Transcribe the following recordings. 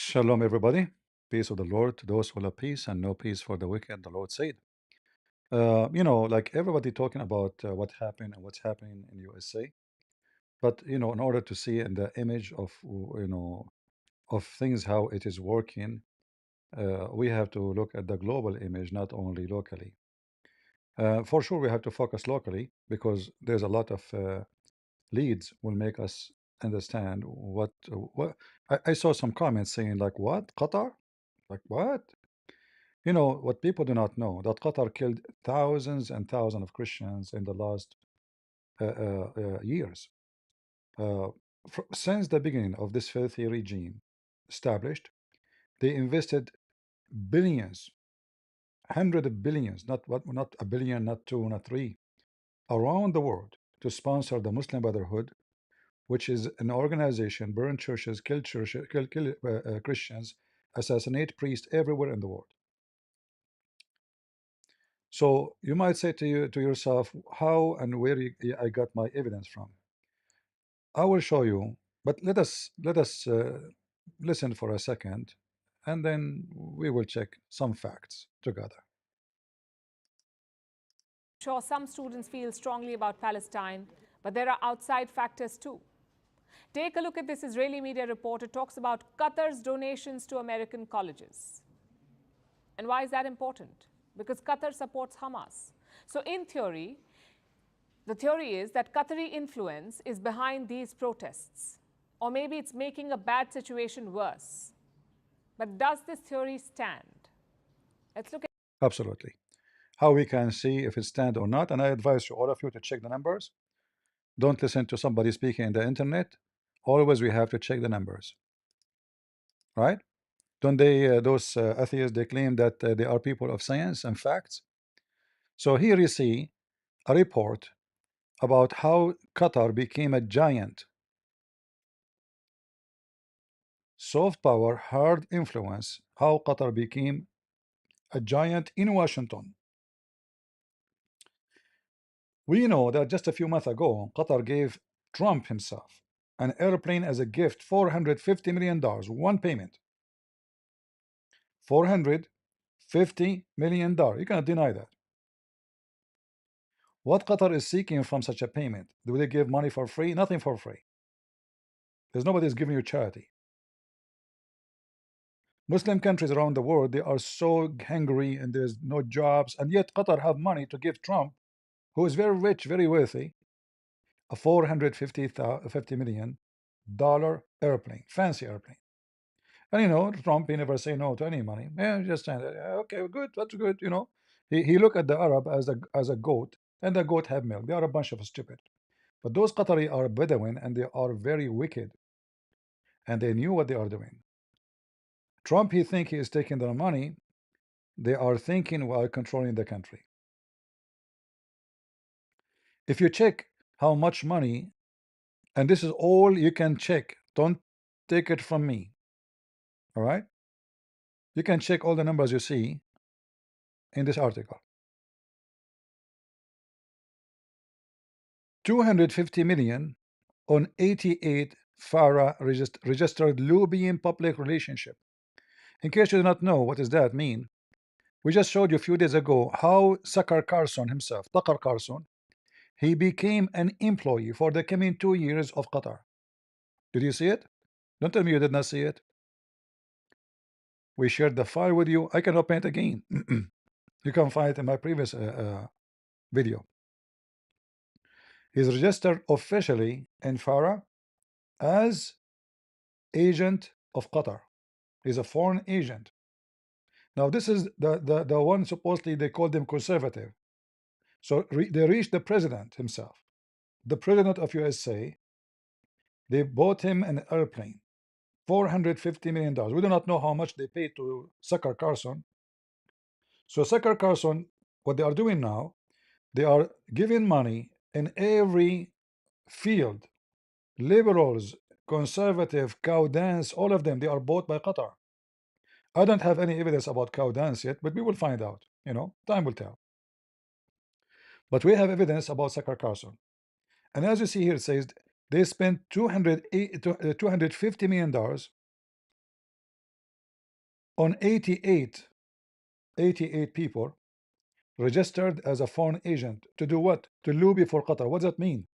Shalom, everybody. Peace of the Lord to those who love peace and no peace for the wicked, the Lord said. Like everybody talking about what happened and what's happening in USA. But, in order to see in the image of, of things, how it is working, we have to look at the global image, not only locally. For sure, we have to focus locally because there's a lot of leads will make us understand what I saw some comments saying like, what, Qatar? Like what? What people do not know that Qatar killed thousands and thousands of Christians in the last years. Uh, since the beginning of this filthy regime established, they invested billions, hundred of billions, not a billion, not two, not three, around the world to sponsor the Muslim Brotherhood, which is an organization burn churches, kill churches, kill Christians, assassinate priests everywhere in the world. So you might say to yourself, how and where I got my evidence from. I will show you, but let us listen for a second, and then we will check some facts together. Sure, some students feel strongly about Palestine, but there are outside factors too. Take a look at this Israeli media report. It talks about Qatar's donations to American colleges. And why is that important? Because Qatar supports Hamas. So in theory, the theory is that Qatari influence is behind these protests. Or maybe it's making a bad situation worse. But does this theory stand? Let's look at Absolutely. How we can see if it stand or not, and I advise you, all of you, to check the numbers. Don't listen to somebody speaking in the internet. Always we have to check the numbers, right? Don't they, those atheists, they claim that they are people of science and facts. So here you see a report about how Qatar became a giant. Soft power, hard influence, how Qatar became a giant in Washington. We know that just a few months ago, Qatar gave Trump himself an airplane as a gift, $450 million, one payment. $450 million. You cannot deny that. What Qatar is seeking from such a payment? Do they give money for free? Nothing for free. There's nobody is giving you charity. Muslim countries around the world, they are so hungry and there's no jobs, and yet Qatar have money to give Trump, who is very rich, very wealthy, a $450 million airplane, fancy airplane. And Trump, he never say no to any money. Yeah, just saying, okay, good, that's good. He look at the Arab as a goat, and the goat have milk. They are a bunch of stupid. But those Qatari are Bedouin, and they are very wicked, and they knew what they are doing. Trump, he think he is taking their money. They are thinking while controlling the country. If you check how much money, and this is all you can check, don't take it from me. All right, you can check all the numbers you see in this article. 250 million on 88 FARA registered Libyan public relationship. In case you do not know what does that mean, we just showed you a few days ago how Tucker Carlson, he became an employee for the coming 2 years of Qatar. Did you see it? Don't tell me you did not see it. We shared the file with you. I can open it again. You can find it in my previous video. He's registered officially in FARA as agent of Qatar. He's a foreign agent. Now this is the one supposedly they called him conservative. So they reached the president himself, the president of USA. They bought him an airplane, $450 million. We do not know how much they paid to Tucker Carlson. So Tucker Carlson, what they are doing now, they are giving money in every field. Liberals, conservative, cow dance, all of them, they are bought by Qatar. I don't have any evidence about cow dance yet, but we will find out. Time will tell. But we have evidence about Tucker Carlson. And as you see here, it says they spent $250 million On 88 people registered as a foreign agent to do what? To lobby for Qatar. What does that mean?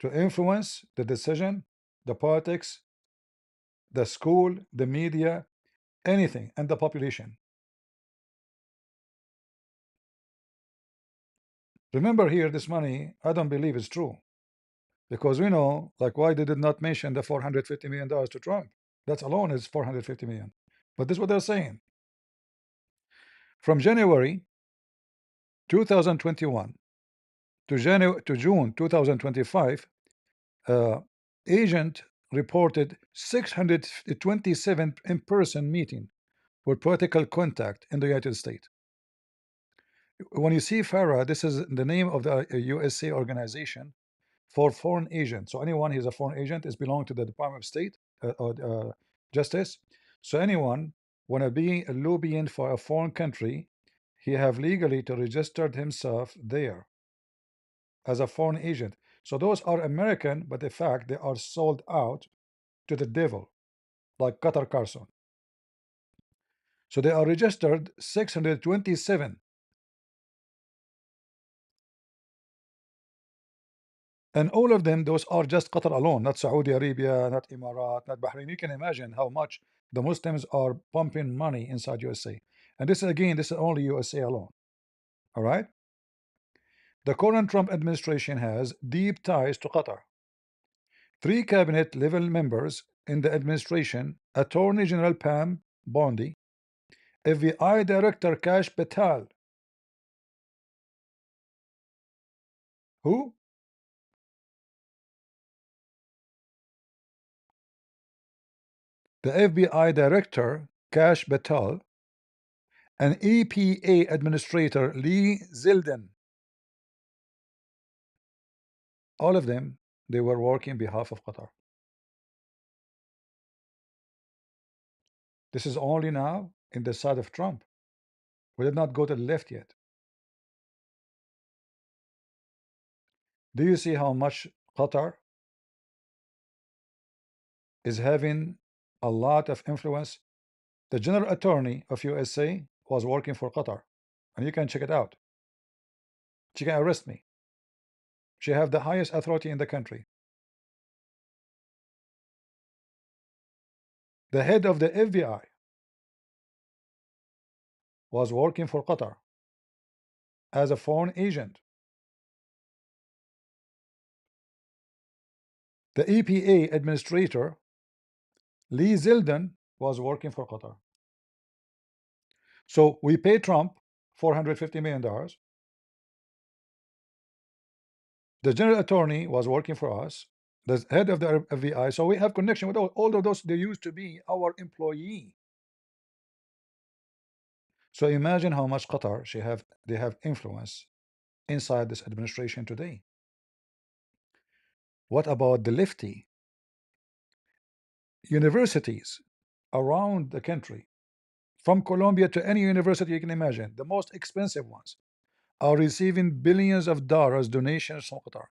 To influence the decision, the politics, the school, the media, anything, and the population. Remember here, this money, I don't believe is true. Because we know, like, why they did not mention the $450 million to Trump? That alone is 450 million. But this is what they're saying. From January 2021 to June 2025, agent reported 627 in-person meeting with political contact in the United States. When you see FARA, this is the name of the USA organization for foreign agent. So anyone who's a foreign agent is belong to the Department of State or Justice. So anyone wanna be a lobbying for a foreign country, he have legally to register himself there as a foreign agent. So those are American, but in fact they are sold out to the devil, like Qatar Carson. So they are registered 627. And all of them, those are just Qatar alone, not Saudi Arabia, not Emirat, not Bahrain. You can imagine how much the Muslims are pumping money inside USA. And this is again, this is only USA alone. All right. The current Trump administration has deep ties to Qatar. 3 cabinet level members in the administration: Attorney General Pam Bondi, FBI Director Kash Patel. Who? The FBI Director Kash Patel and EPA Administrator Lee Zeldin. All of them, they were working on behalf of Qatar. This is only now in the side of Trump. We did not go to the left yet. Do you see how much Qatar is having a lot of influence? The general attorney of USA was working for Qatar, and you can check it out. She can arrest me. She have the highest authority in the country. The head of the FBI was working for Qatar as a foreign agent. The EPA administrator Lee Zeldin was working for Qatar. So we pay Trump $450 million. The general attorney was working for us, the head of the FBI. So we have connection with all of those. They used to be our employee. So imagine how much Qatar they have influence inside this administration today. What about the lefty universities around the country, from Colombia to any university you can imagine, the most expensive ones, are receiving billions of dollars donations from Qatar?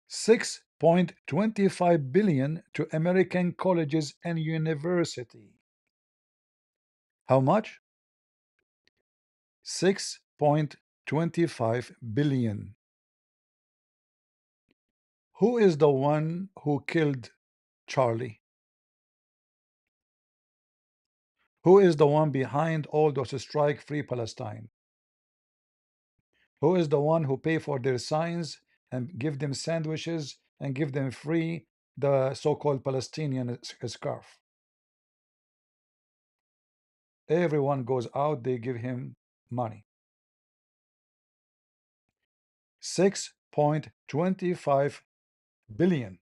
$6.25 billion to American colleges and university. How much? 6.25 billion. Who is the one who killed Charlie? Who is the one behind all those strike free Palestine? Who is the one who pay for their signs and give them sandwiches and give them free the so-called Palestinian scarf? Everyone goes out, they give him money. 6.25 billion.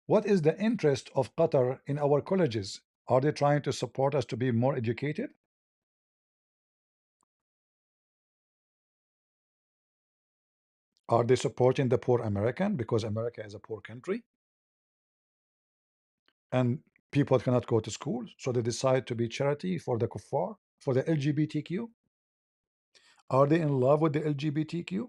What is the interest of Qatar in our colleges? Are they trying to support us to be more educated? Are they supporting the poor American because America is a poor country and people cannot go to school, so they decide to be charity for the kuffar? for the LGBTQ? Are they in love with the LGBTQ?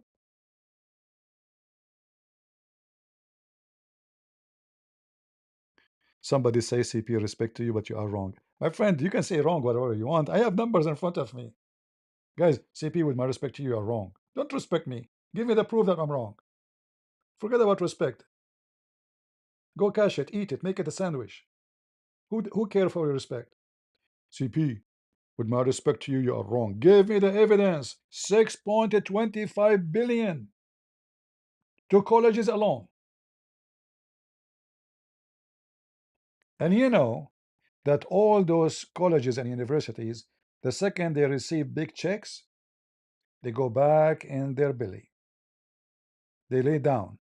Somebody say CP respect to you, but you are wrong. My friend, you can say wrong whatever you want. I have numbers in front of me. Guys, CP, with my respect to you, you are wrong. Don't respect me. Give me the proof that I'm wrong. Forget about respect. Go cash it, eat it, make it a sandwich. Who care for your respect? CP, with my respect to you, you are wrong. Give me the evidence. 6.25 billion to colleges alone. And you know that all those colleges and universities, the second they receive big checks, they go back in their belly. They lay down.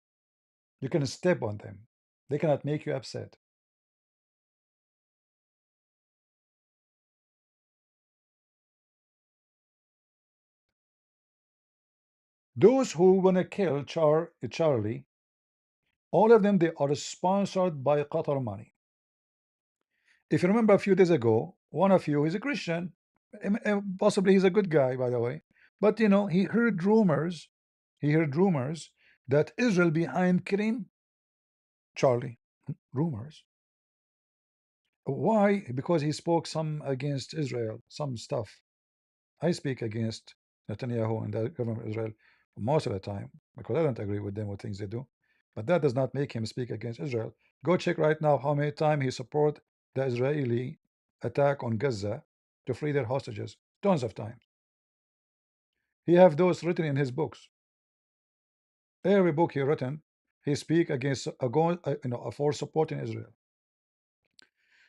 You can step on them. They cannot make you upset. Those who wanna kill Charlie, all of them, they are sponsored by Qatar money. If you remember a few days ago, one of you is a Christian. Possibly he's a good guy, by the way. But you know, he heard rumors that Israel behind killing Charlie. Rumors. Why? Because he spoke some against Israel, some stuff. I speak against Netanyahu and the government of Israel most of the time because I don't agree with them with things they do. But that does not make him speak against Israel. Go check right now how many times he support the Israeli attack on Gaza to free their hostages. Tons of times. He have those written in his books. Every book he written, he speak against for supporting Israel.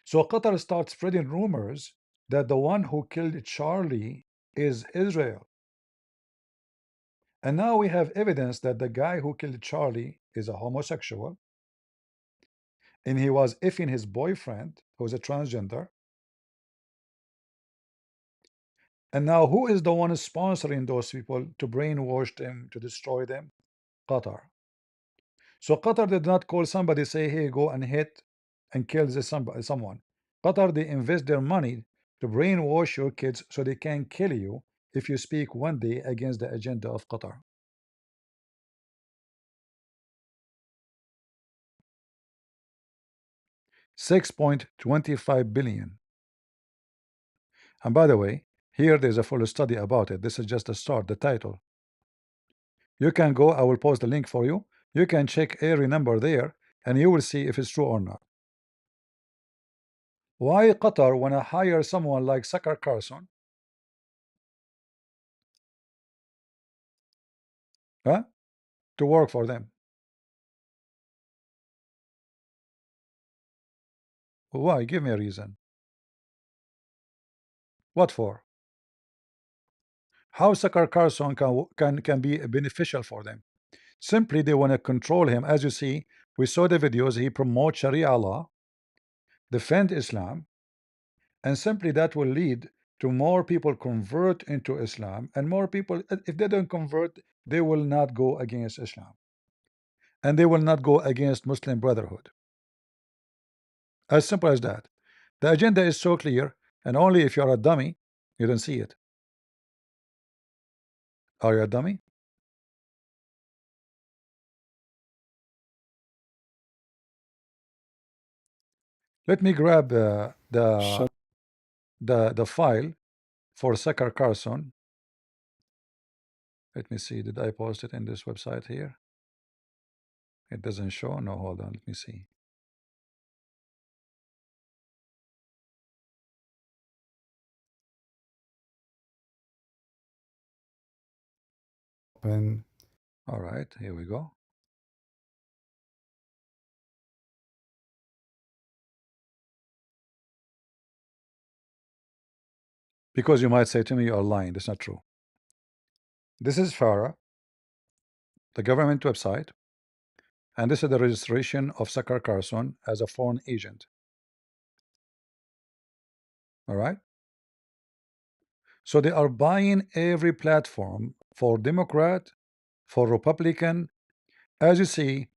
So Qatar starts spreading rumors that the one who killed Charlie is Israel. And now we have evidence that the guy who killed Charlie is a homosexual and he was effing his boyfriend who's a transgender. And now who is the one sponsoring those people to brainwash them, to destroy them? Qatar. So Qatar did not call somebody, say, hey, go and hit and kill someone. Qatar, they invest their money to brainwash your kids so they can kill you if you speak one day against the agenda of Qatar. 6.25 billion. And by the way, here there's a full study about it. This is just a start, the title. You can go, I will post the link for you. You can check every number there and you will see if it's true or not. Why Qatar wanna hire someone like Tucker Carlson? Huh? To work for them. Why? Give me a reason. What for? How Tucker Carlson can be beneficial for them? Simply they want to control him. As you see, we saw the videos. He promotes Sharia law, defend Islam, and simply that will lead to more people convert into Islam, and more people, if they don't convert, they will not go against Islam, and they will not go against Muslim Brotherhood. As simple as that. The agenda is so clear, and only if you're a dummy, you don't see it. Are you a dummy? Let me grab the file for Tucker Carlson. Let me see. Did I post it in this website here? It doesn't show. No, hold on. Let me see. Open. All right, here we go. Because you might say to me, you're lying. That's not true. This is Farah, the government website, and this is the registration of Tucker Carlson as a foreign agent. All right. So they are buying every platform for Democrat, for Republican. As you see,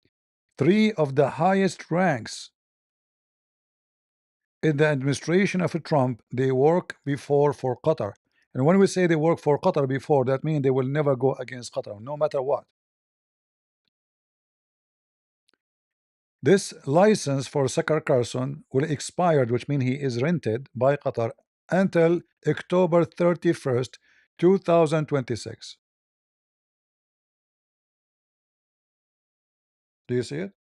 three of the highest ranks in the administration of Trump, they work before for Qatar. And when we say they work for Qatar before, that means they will never go against Qatar, no matter what. This license for Tucker Carlson will expire, which means he is rented by Qatar until October 31st, 2026. Do you see it?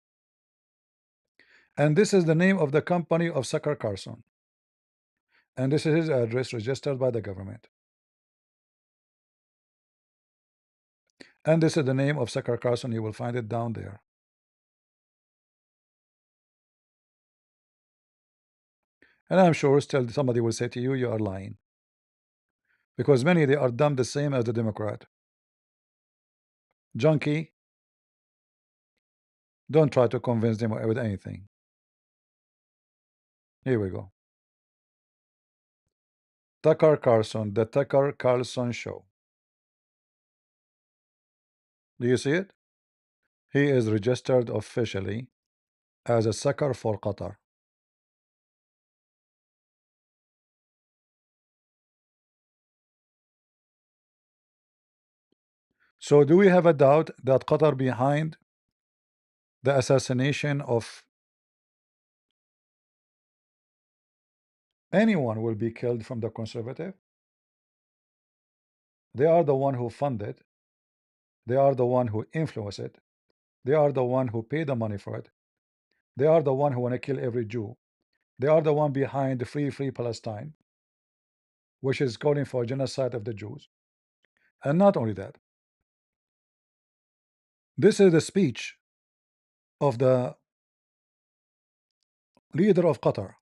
And this is the name of the company of Tucker Carlson. And this is his address registered by the government. And this is the name of Tucker Carlson. You will find it down there. And I'm sure still somebody will say to you, you are lying. Because many, they are dumb the same as the Democrat. Junkie, don't try to convince them with anything. Here we go. Tucker Carlson, the Tucker Carlson Show. Do you see it? He is registered officially as a sucker for Qatar. So do we have a doubt that Qatar behind the assassination of anyone will be killed from the conservative? They are the one who fund it. They are the one who influence it. They are the one who pay the money for it. They are the one who want to kill every Jew. They are the one behind the free Palestine, which is calling for genocide of the Jews. And not only that, this is the speech of the leader of Qatar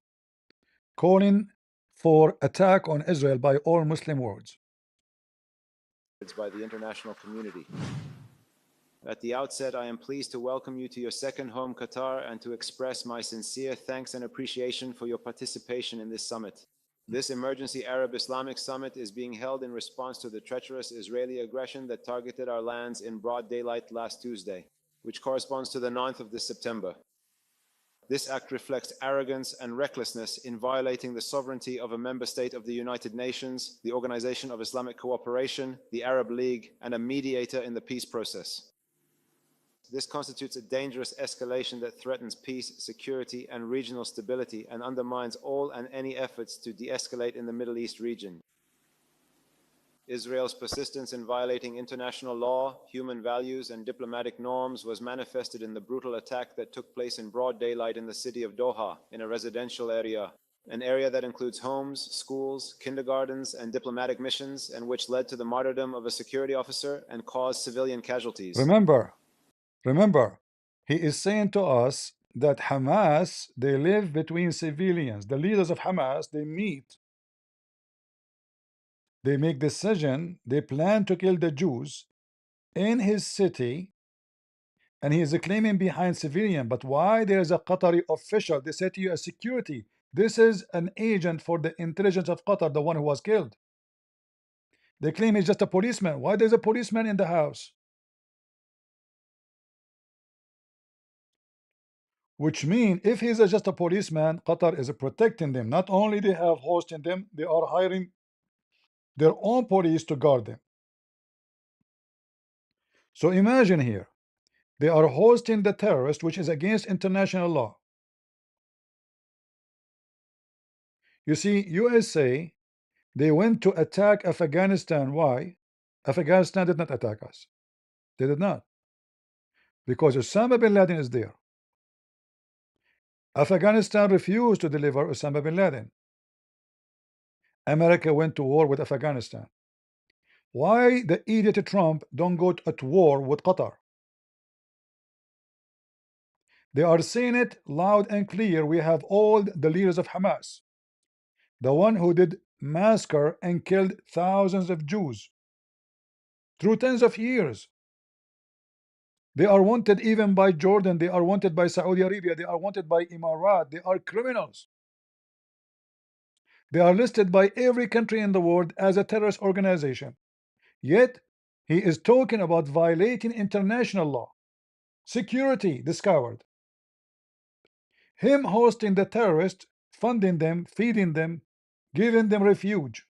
calling for attack on Israel by all Muslim worlds. By the international community. At the outset, I am pleased to welcome you to your second home, Qatar, and to express my sincere thanks and appreciation for your participation in this summit. This emergency Arab Islamic summit is being held in response to the treacherous Israeli aggression that targeted our lands in broad daylight last Tuesday, which corresponds to the 9th of this September. This act reflects arrogance and recklessness in violating the sovereignty of a member state of the United Nations, the Organization of Islamic Cooperation, the Arab League, and a mediator in the peace process. This constitutes a dangerous escalation that threatens peace, security, and regional stability and undermines all and any efforts to de-escalate in the Middle East region. Israel's persistence in violating international law, human values, and diplomatic norms was manifested in the brutal attack that took place in broad daylight in the city of Doha, in a residential area, an area that includes homes, schools, kindergartens, and diplomatic missions, and which led to the martyrdom of a security officer and caused civilian casualties. Remember, he is saying to us that Hamas, they live between civilians. The leaders of Hamas, they meet, they make decision, they plan to kill the Jews in his city, and he is claiming behind civilian. But why there is a Qatari official? They say to you a security. This is an agent for the intelligence of Qatar, the one who was killed. They claim he's just a policeman. Why there's a policeman in the house? Which means if he's just a policeman, Qatar is protecting them. Not only they have hosting them, they are hiring their own police to guard them. So imagine here, they are hosting the terrorist, which is against international law. You see, USA, they went to attack Afghanistan. Why? Afghanistan did not attack us. They did not. Because Osama bin Laden is there. Afghanistan refused to deliver Osama bin Laden. America went to war with Afghanistan. Why the idiot Trump don't go at war with Qatar? They are saying it loud and clear. We have all the leaders of Hamas, the one who did massacre and killed thousands of Jews through tens of years. They are wanted even by Jordan. They are wanted by Saudi Arabia. They are wanted by Emirat. They are criminals. They are listed by every country in the world as a terrorist organization. Yet he is talking about violating international law. Security, this coward. Him hosting the terrorist funding them, feeding them, giving them refuge.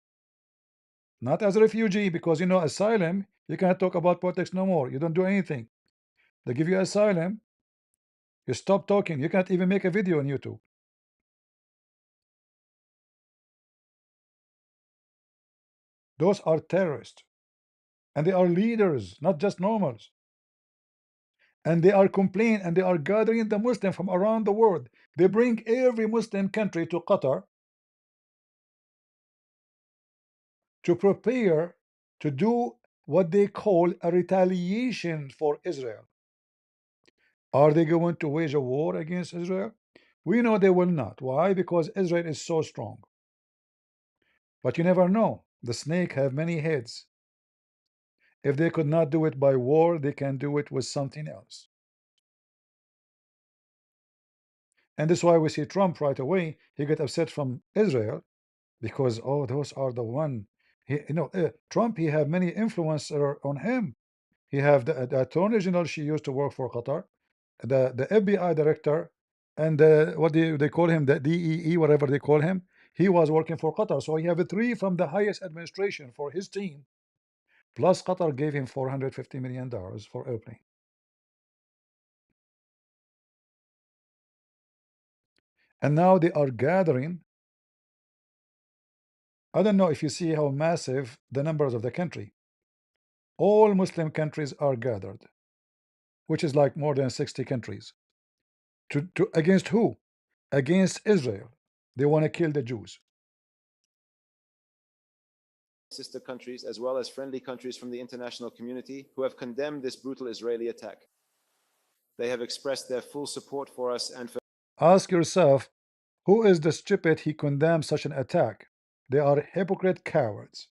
Not as a refugee, because asylum, you cannot talk about politics no more. You don't do anything. They give you asylum, you stop talking. You can't even make a video on YouTube. Those are terrorists. And they are leaders, not just normals. And they are complaining and they are gathering the Muslims from around the world. They bring every Muslim country to Qatar to prepare to do what they call a retaliation for Israel. Are they going to wage a war against Israel? We know they will not. Why? Because Israel is so strong. But you never know. The snake have many heads. If they could not do it by war, they can do it with something else. And that's why we see Trump right away. He get upset from Israel because, oh, those are the one. Trump, he have many influencer on him. He have the attorney general. She used to work for Qatar, the FBI director, and what they call him, the DEE, whatever they call him. He was working for Qatar, so he have three from the highest administration for his team. Plus, Qatar gave him $450 million for airplane. And now they are gathering. I don't know if you see how massive the numbers of the country. All Muslim countries are gathered, which is like more than 60 countries. To against who? Against Israel. They want to kill the Jews. Sister countries, as well as friendly countries from the international community, who have condemned this brutal Israeli attack. They have expressed their full support for us and for. Ask yourself, who is the stupid he condemns such an attack? They are hypocrite cowards.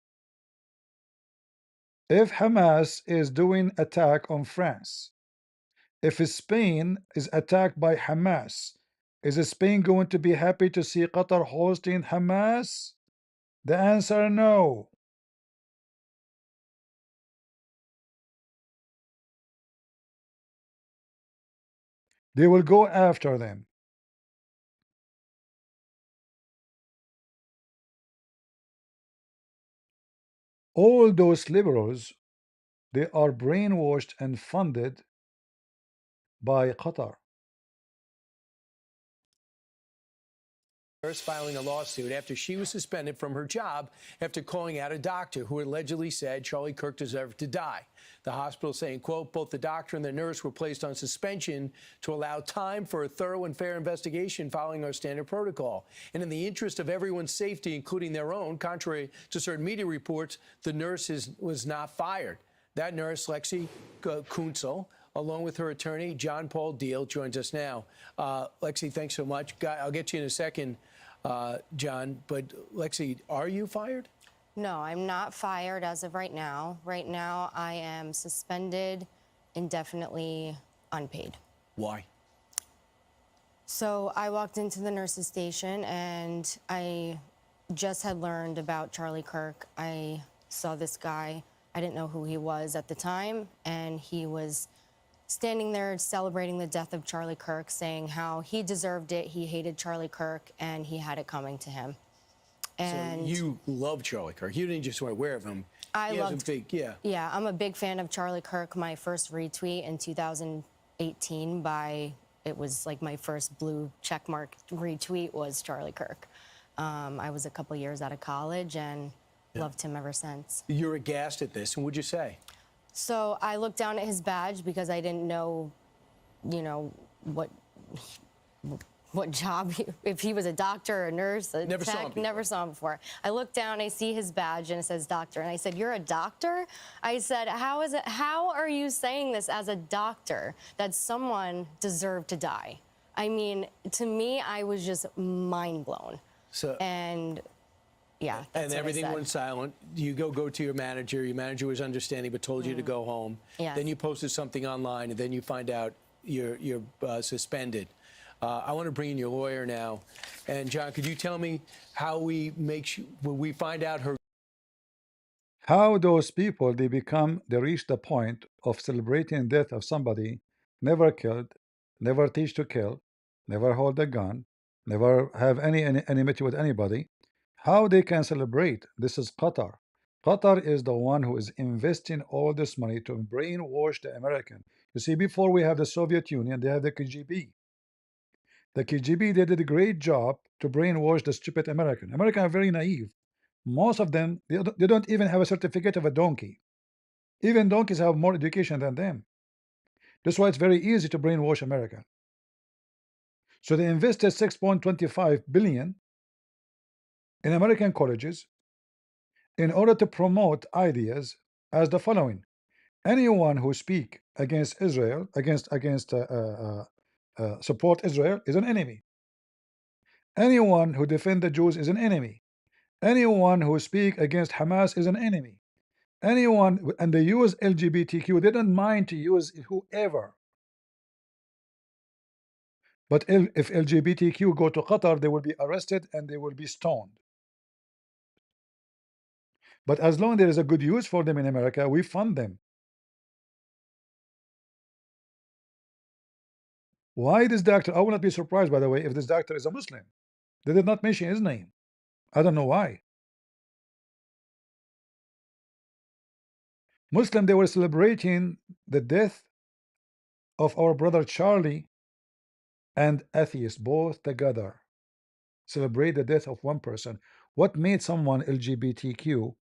If Hamas is doing attack on France, if Spain is attacked by Hamas, is Spain going to be happy to see Qatar hosting Hamas? The answer no. They will go after them. All those liberals, they are brainwashed and funded by Qatar. Filing a lawsuit after she was suspended from her job after calling out a doctor who allegedly said Charlie Kirk deserved to die. The hospital saying, quote, both the doctor and the nurse were placed on suspension to allow time for a thorough and fair investigation following our standard protocol. And in the interest of everyone's safety, including their own, contrary to certain media reports, the nurse was not fired. That nurse, Lexi Kuntzel, along with her attorney, John Paul Deal, joins us now. Lexi, thanks so much. I'll get you in a second, John. But Lexi, are you fired? No, I'm not fired as of right now. Right now, I am suspended, indefinitely unpaid. Why? So I walked into the nurse's station and I just had learned about Charlie Kirk. I saw this guy. I didn't know who he was at the time, and he was standing there celebrating the death of Charlie Kirk, saying how he deserved it, he hated Charlie Kirk, and he had it coming to him. And so you love Charlie Kirk. You didn't just aware of him. I loved, yeah, I'm a big fan of Charlie Kirk. My first retweet in 2018 it was like my first blue checkmark retweet was Charlie Kirk. I was a couple years out of college and loved him ever since. You're aghast at this, and what'd you say? So I looked down at his badge because I didn't know, what job, if he was a doctor or a nurse, a Never tech, saw him before. never saw him before. I looked down, I see his badge, and it says doctor. And I said, you're a doctor? I said, how are you saying this as a doctor, that someone deserved to die? I mean, to me, I was just mind blown. And yeah, that's and what everything I said. went silent. You go to your manager. Your manager was understanding, but told you to go home. Yes. Then you posted something online, and then you find out you're suspended. I want to bring in your lawyer now. And John, could you tell me how we when we find out her? How those people, they reach the point of celebrating death of somebody never killed, never teach to kill, never hold a gun, never have any enmity with anybody. How they can celebrate? This is Qatar. Qatar is the one who is investing all this money to brainwash the American. You see, before we have the Soviet Union, they have the KGB. The KGB, they did a great job to brainwash the stupid American. Americans are very naive. Most of them, they don't even have a certificate of a donkey. Even donkeys have more education than them. That's why it's very easy to brainwash America. So they invested 6.25 billion in American colleges in order to promote ideas as the following: anyone who speak against Israel, support Israel, is an enemy. Anyone who defend the Jews is an enemy. Anyone who speak against Hamas is an enemy. Anyone, and they use LGBTQ, they don't mind to use whoever. But if LGBTQ go to Qatar, they will be arrested and they will be stoned. But as long as there is a good use for them in America, we fund them. Why this doctor? I will not be surprised, by the way, if this doctor is a Muslim. They did not mention his name. I don't know why. Muslim, they were celebrating the death of our brother Charlie, and atheists both together celebrate the death of one person. What made someone LGBTQ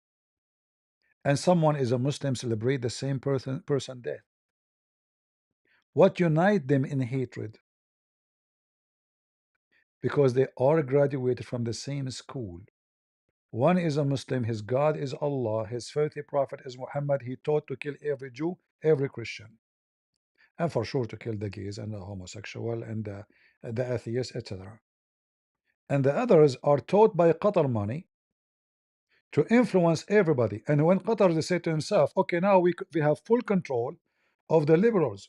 and someone is a Muslim celebrate the same person death? What unite them in hatred? Because they are graduated from the same school. One is a Muslim, his God is Allah, his filthy prophet is Muhammad. He taught to kill every Jew, every Christian, and for sure to kill the gays and the homosexual and the atheists, etc. And the others are taught by Qatar money to influence everybody. And when Qatar said to himself, okay, now we have full control of the liberals.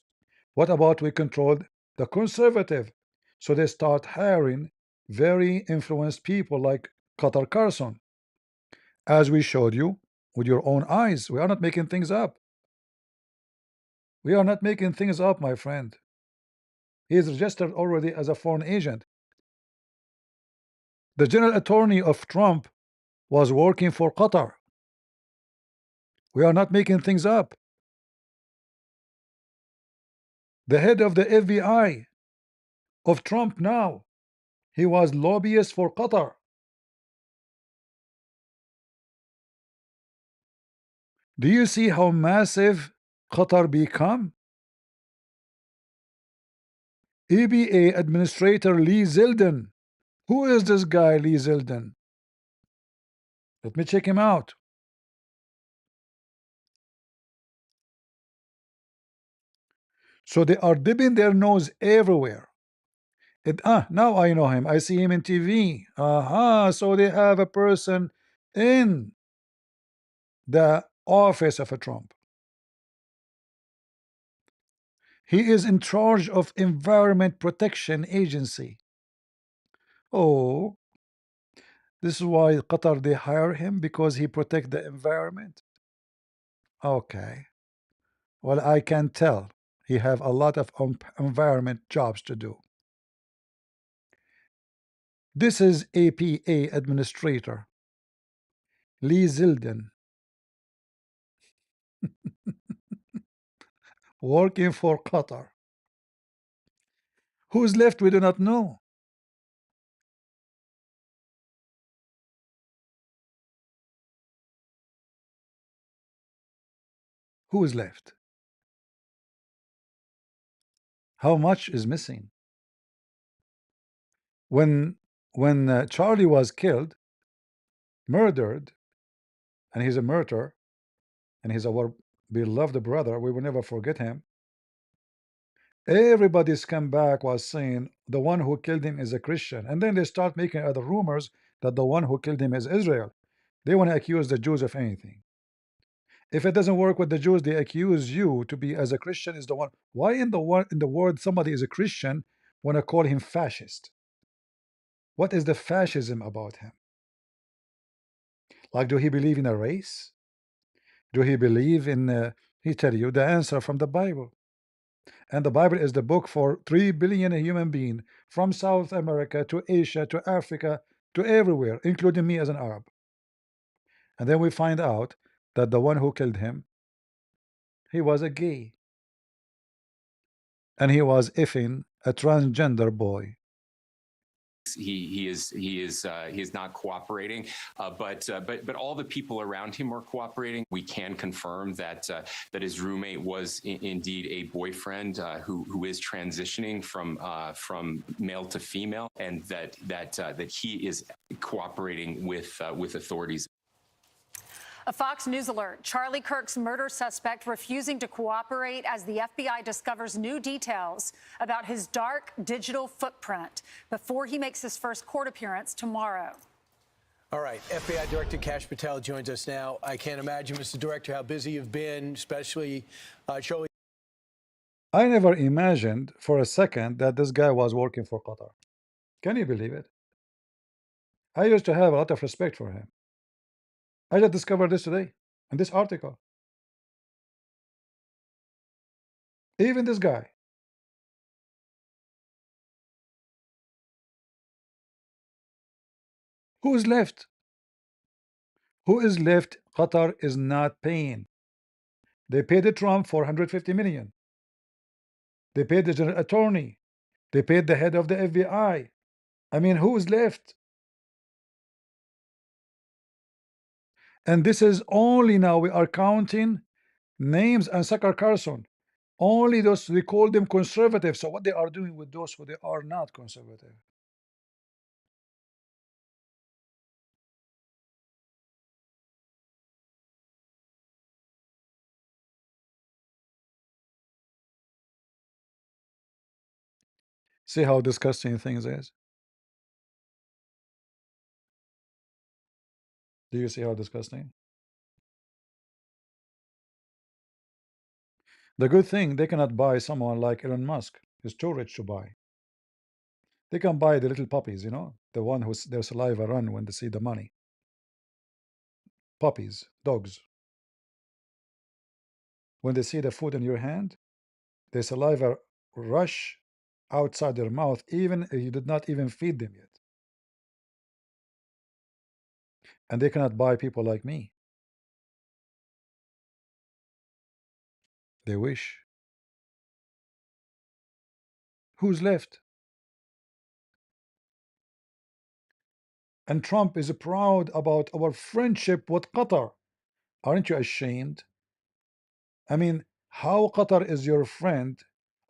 What about we controlled the conservative? So they start hiring very influenced people like Qatar Carson, as we showed you with your own eyes. We are not making things up. We are not making things up, my friend. He is registered already as a foreign agent. The general attorney of Trump was working for Qatar. We are not making things up. The head of the FBI of Trump now, he was lobbyist for Qatar. Do you see how massive Qatar become? EBA Administrator Lee Zeldin. Who is this guy, Lee Zeldin? Let me check him out. So they are dipping their nose everywhere. Now I know him. I see him in TV. Aha, so they have a person in the office of a Trump. He is in charge of Environment Protection Agency. Oh, this is why Qatar they hire him, because he protect the environment. Okay. Well, I can tell he have a lot of environment jobs to do. This is APA Administrator Lee Zeldin, working for Qatar. Who's left? We do not know. Who is left? How much is missing? When Charlie was killed, murdered, and he's a murderer, and he's our beloved brother, we will never forget him. Everybody's comeback was saying the one who killed him is a Christian, and then they start making other rumors that the one who killed him is Israel. They want to accuse the Jews of anything. If it doesn't work with the Jews, they accuse you to be as a Christian is the one. Why in the world somebody is a Christian want to call him fascist? What is the fascism about him? Like, do he believe in a race? Do he believe in? He tell you the answer from the Bible. And the Bible is the book for 3 billion human beings from South America to Asia to Africa to everywhere, including me as an Arab. And then we find out that the one who killed him, he was a gay. And he was effing a transgender boy. He is not cooperating, but all the people around him are cooperating. We can confirm that that his roommate was indeed a boyfriend who is transitioning from male to female, and that he is cooperating with authorities. A Fox News alert. Charlie Kirk's murder suspect refusing to cooperate as the FBI discovers new details about his dark digital footprint before he makes his first court appearance tomorrow. All right, FBI Director Kash Patel joins us now. I can't imagine, Mr. Director, how busy you've been, especially showing. I never imagined for a second that this guy was working for Qatar. Can you believe it? I used to have a lot of respect for him. I just discovered this today in this article. Even this guy. Who is left? Who is left? Qatar is not paying. They paid the Trump 450 million. They paid the general attorney. They paid the head of the FBI. I mean, who is left? And this is only now we are counting names and Tucker Carlson. Only those, we call them conservative. So what they are doing with those who they are not conservative? See how disgusting things is? Do you see how disgusting? The good thing, they cannot buy someone like Elon Musk. He's too rich to buy. They can buy the little puppies, you know, the one whose their saliva run when they see the money. Puppies, dogs. When they see the food in your hand, their saliva rush outside their mouth, even if you did not even feed them yet. And they cannot buy people like me. They wish. Who's left? And Trump is proud about our friendship with Qatar. Aren't you ashamed? I mean, how Qatar is your friend?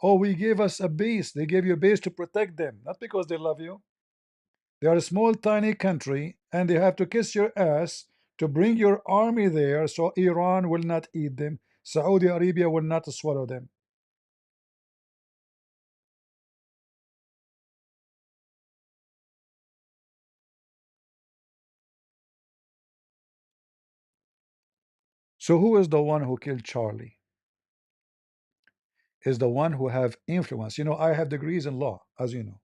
Oh, we gave us a base. They gave you a base to protect them, not because they love you. They are a small, tiny country, and they have to kiss your ass to bring your army there so Iran will not eat them. Saudi Arabia will not swallow them. So who is the one who killed Charlie? Is the one who have influence. You know, I have degrees in law, as you know.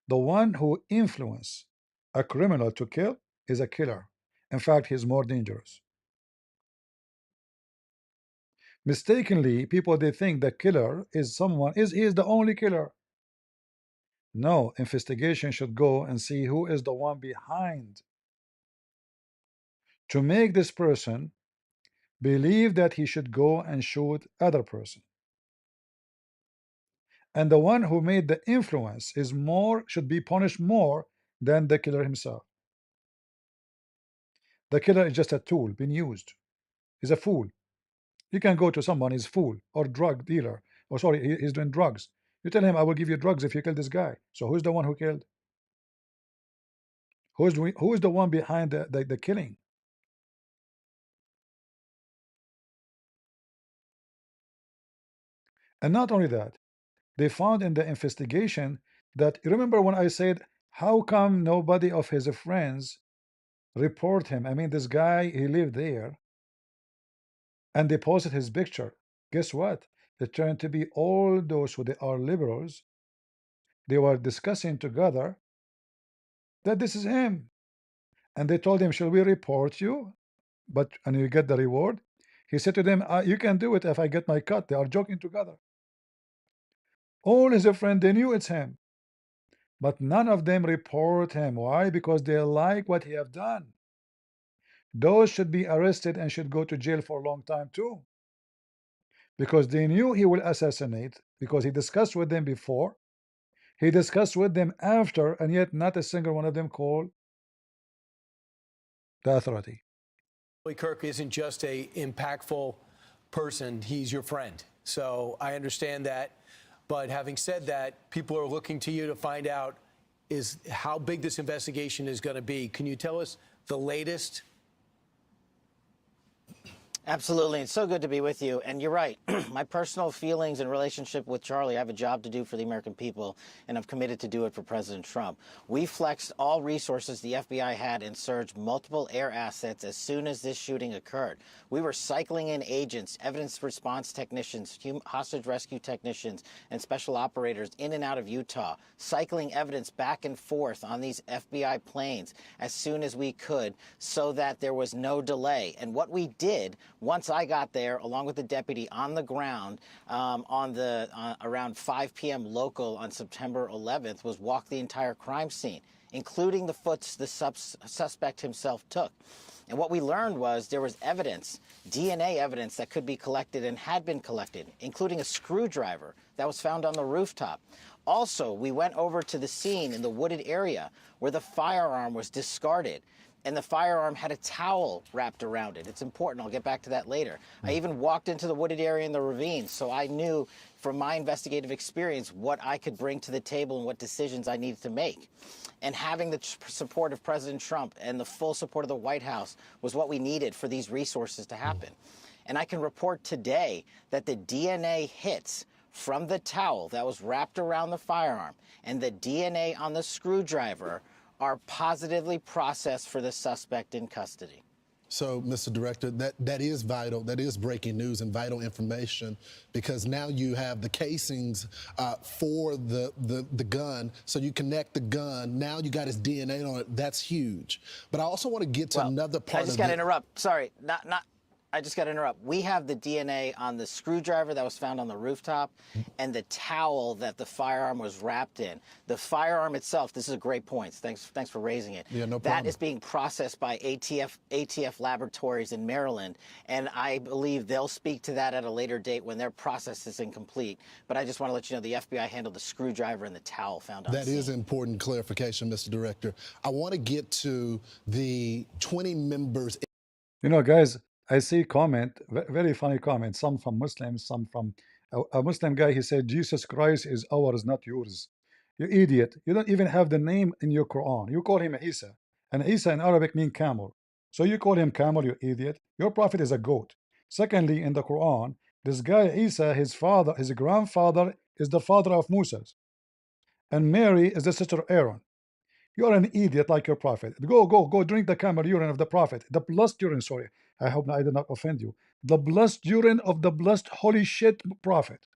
The one who influence a criminal to kill is a killer. In fact, he's more dangerous. Mistakenly, people they think the killer is someone he is the only killer. No, investigation should go and see who is the one behind to make this person believe that he should go and shoot other person. And the one who made the influence is more should be punished more than the killer himself. The killer is just a tool being used. He's a fool. You can go to someone, he's fool or drug dealer, or sorry, he's doing drugs. You tell him, I will give you drugs if you kill this guy. So who's the one who killed? Who is the one behind the killing? And not only that, they found in the investigation that, remember when I said, how come nobody of his friends report him? I mean, this guy, he lived there, and they posted his picture. Guess what? It turned to be all those who they are liberals. They were discussing together that this is him. And they told him, shall we report you? And you get the reward. He said to them, you can do it if I get my cut. They are joking together. All his friends, they knew it's him. But none of them report him. Why? Because they like what he have done. Those should be arrested and should go to jail for a long time too. Because they knew he will assassinate, because he discussed with them before, he discussed with them after, and yet not a single one of them called the authority. Charlie Kirk isn't just a impactful person, he's your friend. So I understand that. But having said that, people are looking to you to find out is how big this investigation is going to be. Can you tell us the latest? Absolutely. It's so good to be with you. And you're right. My personal feelings and relationship with Charlie, I have a job to do for the American people, and I'm committed to do it for President Trump. We flexed all resources the FBI had and surged multiple air assets as soon as this shooting occurred. We were cycling in agents, evidence response technicians, hostage rescue technicians, and special operators in and out of Utah, cycling evidence back and forth on these FBI planes as soon as we could so that there was no delay. And what we did once I got there, along with the deputy on the ground around 5 p.m. local on September 11th, was walk the entire crime scene, including the foots the suspect himself took. And what we learned was there was evidence, DNA evidence that could be collected and had been collected, including a screwdriver that was found on the rooftop. Also, we went over to the scene in the wooded area where the firearm was discarded, and the firearm had a towel wrapped around it. It's important. I'll get back to that later. I even walked into the wooded area in the ravine, so I knew from my investigative experience what I could bring to the table and what decisions I needed to make. And having the support of President Trump and the full support of the White House was what we needed for these resources to happen. And I can report today that the DNA hits from the towel that was wrapped around the firearm and the DNA on the screwdriver are positively processed for the suspect in custody. So, Mr. Director, that is vital. That is breaking news and vital information, because now you have the casings for the gun. So you connect the gun. Now you got his DNA on it. That's huge. But I also want to get to another part. I just got to interrupt. Sorry, I just got to interrupt. We have the DNA on the screwdriver that was found on the rooftop and the towel that the firearm was wrapped in. The firearm itself, this is a great point. Thanks for raising it. Yeah, no problem. That is being processed by ATF laboratories in Maryland, and I believe they'll speak to that at a later date when their process is incomplete. But I just want to let you know the FBI handled the screwdriver and the towel found on the scene. That is important clarification, Mr. Director. I want to get to the 20 members. You know, guys, I see comment, very funny comment, some from Muslims, some from a Muslim guy. He said, Jesus Christ is ours, not yours. You idiot. You don't even have the name in your Quran. You call him Isa. And Isa in Arabic means camel. So you call him camel, you idiot. Your prophet is a goat. Secondly, in the Quran, this guy Isa, his father, his grandfather is the father of Moses. And Mary is the sister of Aaron. You are an idiot like your prophet. Go drink the camel urine of the prophet. The blessed urine, sorry. I hope I did not offend you. The blessed urine of the blessed holy shit prophet.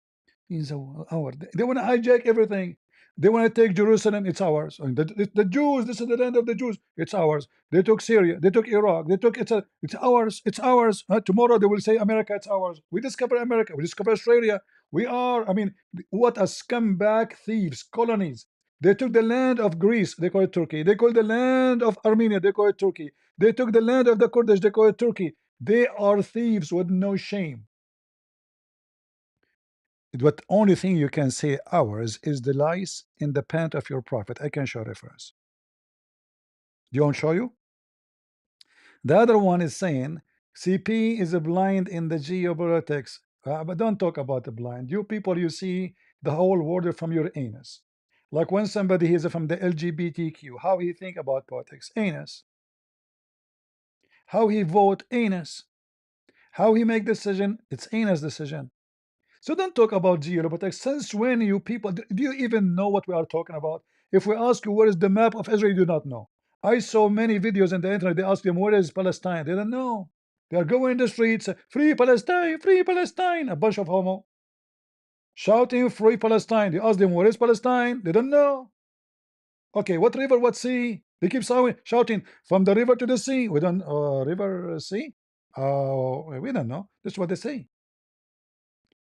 He's our. They want to hijack everything. They want to take Jerusalem, it's ours. And the Jews, this is the land of the Jews, it's ours. They took Syria, they took Iraq, they took it's ours, it's ours. Tomorrow they will say America, it's ours. We discover America, we discover Australia. We are, I mean, what a scumbag thieves, colonies. They took the land of Greece, they call it Turkey. They call the land of Armenia, they call it Turkey. They took the land of the Kurdish, they call it Turkey. They are thieves with no shame. What only thing you can say ours is the lice in the pant of your prophet. I can show reference. Do you want to show you? The other one is saying CP is a blind in the geopolitics. But don't talk about the blind. You people, you see the whole world from your anus. Like when somebody is from the LGBTQ, how he think about politics, anus. How he vote, anus. How he make decision, it's anus decision. So don't talk about geopolitics. Since when you people, do you even know what we are talking about? If we ask you where is the map of Israel, you do not know. I saw many videos on the internet. They ask them where is Palestine. They don't know. They are going in the streets, free Palestine, free Palestine. A bunch of homo shouting free Palestine. They ask them where is Palestine. They don't know. Okay, what river, what sea? They keep shouting from the river to the sea. We don't river sea. We don't know. That's what they say.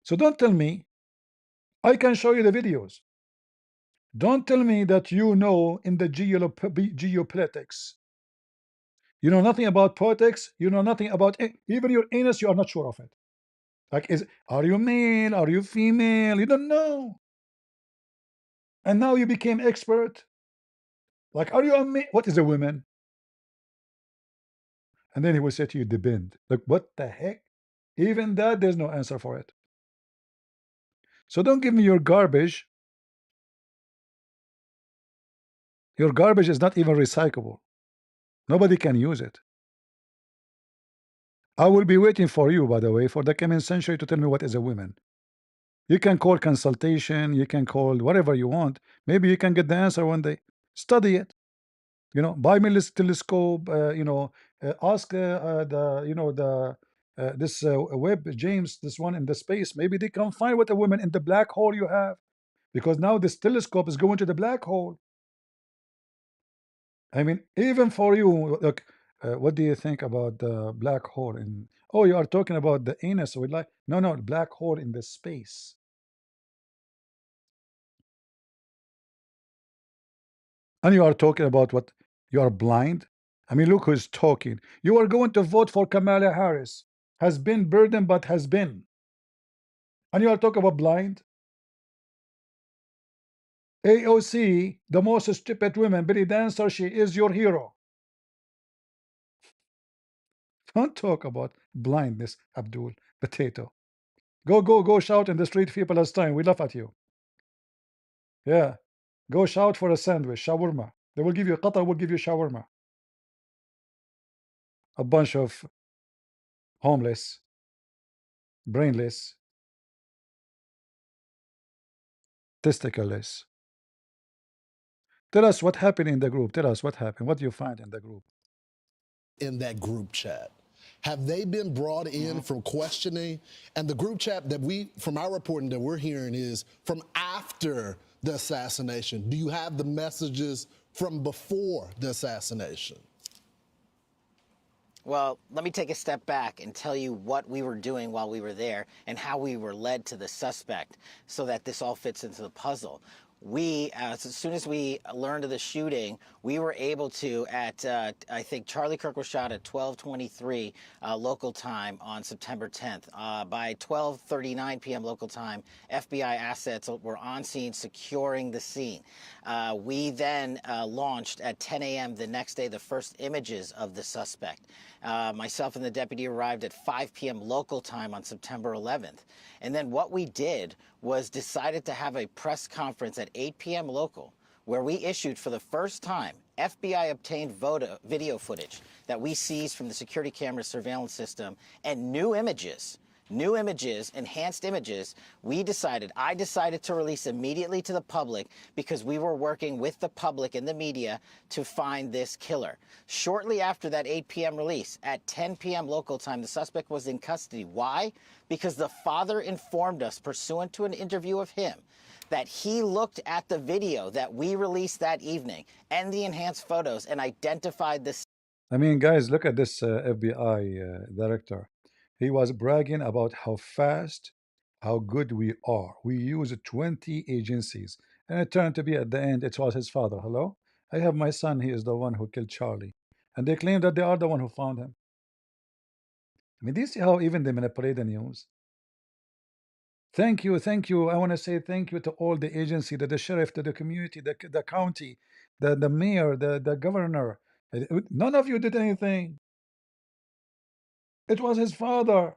So don't tell me I can show you the videos. Don't tell me that you know in the geopolitics. You know nothing about politics. You know nothing about even your anus. You are not sure of it. Like, are you male? Are you female? You don't know. And now you became expert. Like, are you a male? What is a woman? And then he will say to you, depend. Like, what the heck? Even that, there's no answer for it. So don't give me your garbage. Your garbage is not even recyclable. Nobody can use it. I will be waiting for you, by the way, for the coming century to tell me what is a woman. You can call consultation, you can call whatever you want. Maybe you can get the answer one day. Study it. Buy me this telescope. Ask this Webb James, this one in the space. Maybe they can find what a woman in the black hole you have, because now this telescope is going to the black hole. I mean, even for you, look, what do you think about the black hole in? Oh, you are talking about the anus. We like no, black hole in the space. And you are talking about what? You are blind? I mean, look who's talking. You are going to vote for Kamala Harris. Has been burdened, but has been. And you are talking about blind? AOC, the most stupid woman, Billy Dancer, she is your hero. Don't talk about blindness, Abdul Potato. Go shout in the street for Palestine. We laugh at you. Yeah. Go shout for a sandwich, shawarma. They will give you, Qatar will give you shawarma. A bunch of homeless, brainless, testicleless. Tell us what happened in the group. Tell us what happened. What do you find in the group? In that group chat? Have they been brought in for questioning? And the group chat that from our reporting that we're hearing is from after the assassination. Do you have the messages from before the assassination? Well, let me take a step back and tell you what we were doing while we were there and how we were led to the suspect so that this all fits into the puzzle. We, as soon as we learned of the shooting, we were able to, I think Charlie Kirk was shot at 12:23 local time on September 10th. By 12:39 p.m. local time, FBI assets were on scene securing the scene. We then launched at 10 a.m. the next day the first images of the suspect. Myself and the deputy arrived at 5 p.m. local time on September 11th. And then what we did was decided to have a press conference at 8 p.m. local where we issued for the first time FBI obtained video footage that we seized from the security camera surveillance system and new images, enhanced images, I decided to release immediately to the public because we were working with the public and the media to find this killer. Shortly after that 8 p.m. release, at 10 p.m. local time, the suspect was in custody. Why? Because the father informed us, pursuant to an interview of him, that he looked at the video that we released that evening and the enhanced photos and identified the. I mean, guys, look at this FBI director. He was bragging about how fast, how good we are. We use 20 agencies. And it turned to be at the end, it was his father. Hello? I have my son. He is the one who killed Charlie. And they claim that they are the one who found him. I mean, do you see how even they manipulate the news? Thank you, thank you. I want to say thank you to all the agency, the sheriff, the community, the county, the mayor, the governor. None of you did anything. It was his father.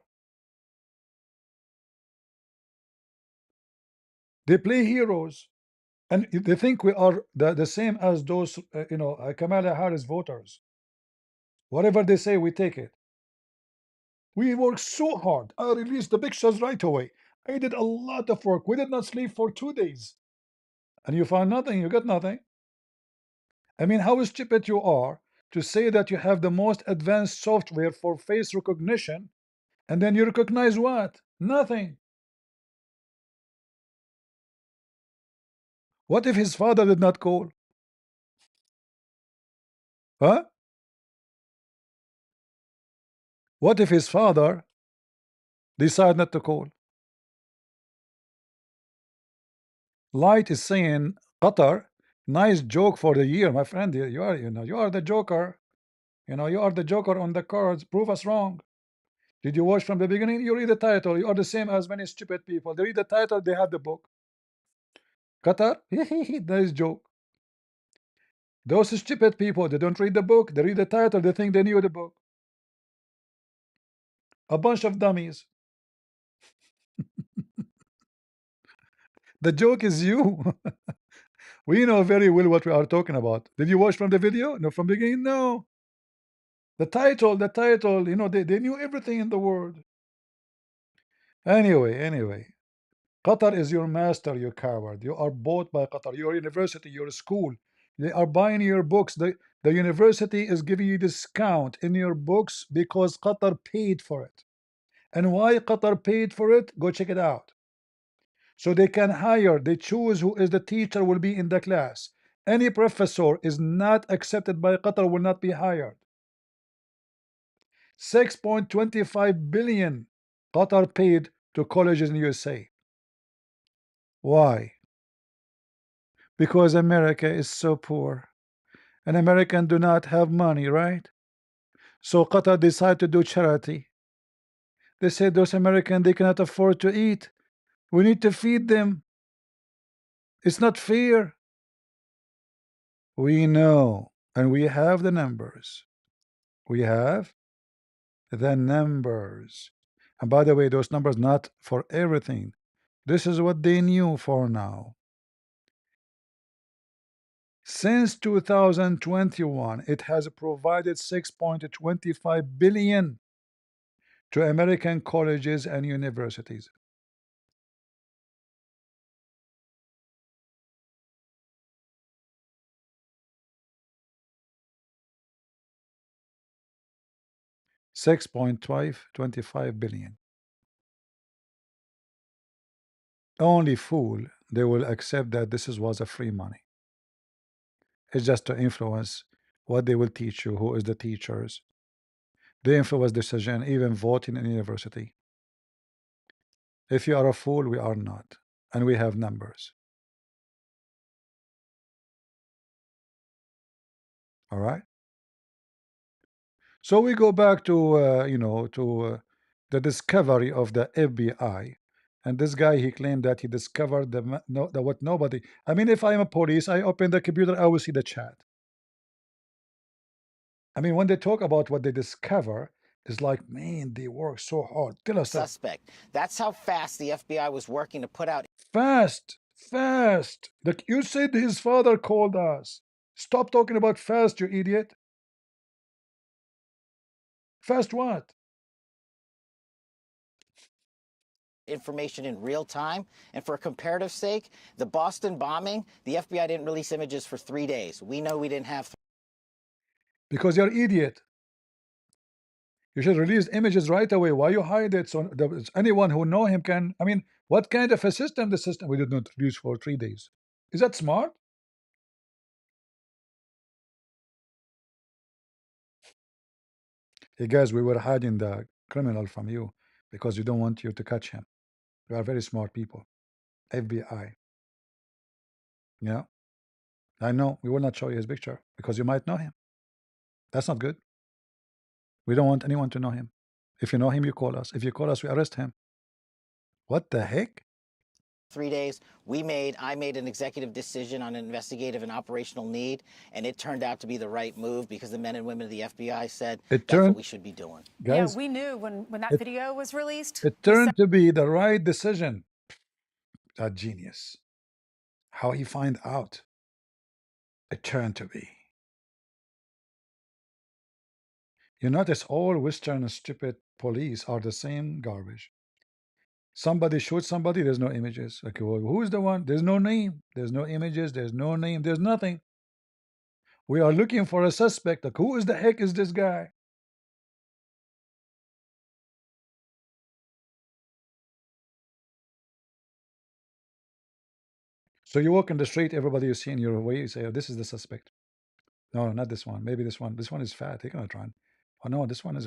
They play heroes, and they think we are the same as those, Kamala Harris voters. Whatever they say, we take it. We worked so hard. I released the pictures right away. I did a lot of work. We did not sleep for 2 days. And you found nothing. You got nothing. I mean, how stupid you are to say that you have the most advanced software for face recognition, and then you recognize what? Nothing. What if his father did not call? Huh? What if his father decided not to call? Light is saying, Qatar, nice joke for the year, my friend. You are, you are the joker. You are the joker on the cards. Prove us wrong. Did you watch from the beginning? You read the title. You are the same as many stupid people. They read the title, they have the book. Qatar, nice joke. Those stupid people, they don't read the book. They read the title. They think they knew the book. A bunch of dummies. The joke is you. We know very well what we are talking about. Did you watch from the video? No, from the beginning? No. The title, they knew everything in the world. Anyway, Qatar is your master, you coward. You are bought by Qatar. Your university, your school. They are buying your books. The university is giving you discount in your books because Qatar paid for it. And why Qatar paid for it? Go check it out. So they can hire, they choose who is the teacher will be in the class. Any professor is not accepted by Qatar will not be hired. 6.25 billion Qatar paid to colleges in USA. Why? Because America is so poor and Americans do not have money, right? So Qatar decided to do charity. They said those Americans, they cannot afford to eat. We need to feed them. It's not fair. We know, and we have the numbers. We have the numbers. And by the way, those numbers not for everything. This is what they knew for now. Since 2021, it has provided 6.25 billion to American colleges and universities. $6.25 billion. Only fool they will accept that this was a free money. It's just to influence what they will teach you, who is the teachers. They influence decision, even voting in university. If you are a fool, we are not, and we have numbers. All right. So we go back to the discovery of the FBI, and this guy he claimed that he discovered the what nobody. I mean, if I'm a police, I open the computer, I will see the chat. I mean, when they talk about what they discover, it's like, man, they work so hard. Tell us that. Suspect. That's how fast the FBI was working to put out Fast, fast. Like you said, his father called us. Stop talking about fast, you idiot. Fast what? information in real time. And for comparative sake, the Boston bombing, the FBI didn't release images for 3 days. We know we didn't have. Because you're idiot. You should release images right away. Why you hide it? So anyone who know him can. I mean, what kind of a system? The system we did not release for 3 days. Is that smart? Hey guys, we were hiding the criminal from you because we don't want you to catch him. We are very smart people. FBI. Yeah, I know. We will not show you his picture because you might know him. That's not good. We don't want anyone to know him. If you know him, you call us. If you call us, we arrest him. What the heck? 3 days. I made an executive decision on an investigative and operational need, and it turned out to be the right move because the men and women of the FBI said that's what we should be doing. Guys, yeah, we knew when that video was released. it turned to be the right decision. A genius. How he find out? It turned to be. You notice all Western stupid police are the same garbage. Somebody shoots somebody, there's no images. Okay, well, who's the one? There's no name. There's no images. There's no name. There's nothing. We are looking for a suspect. Like, who is the heck is this guy? So you walk in the street, everybody you see in your way, you say, oh, this is the suspect. No, not this one. Maybe this one. This one is fat. He cannot run. Oh no, this one is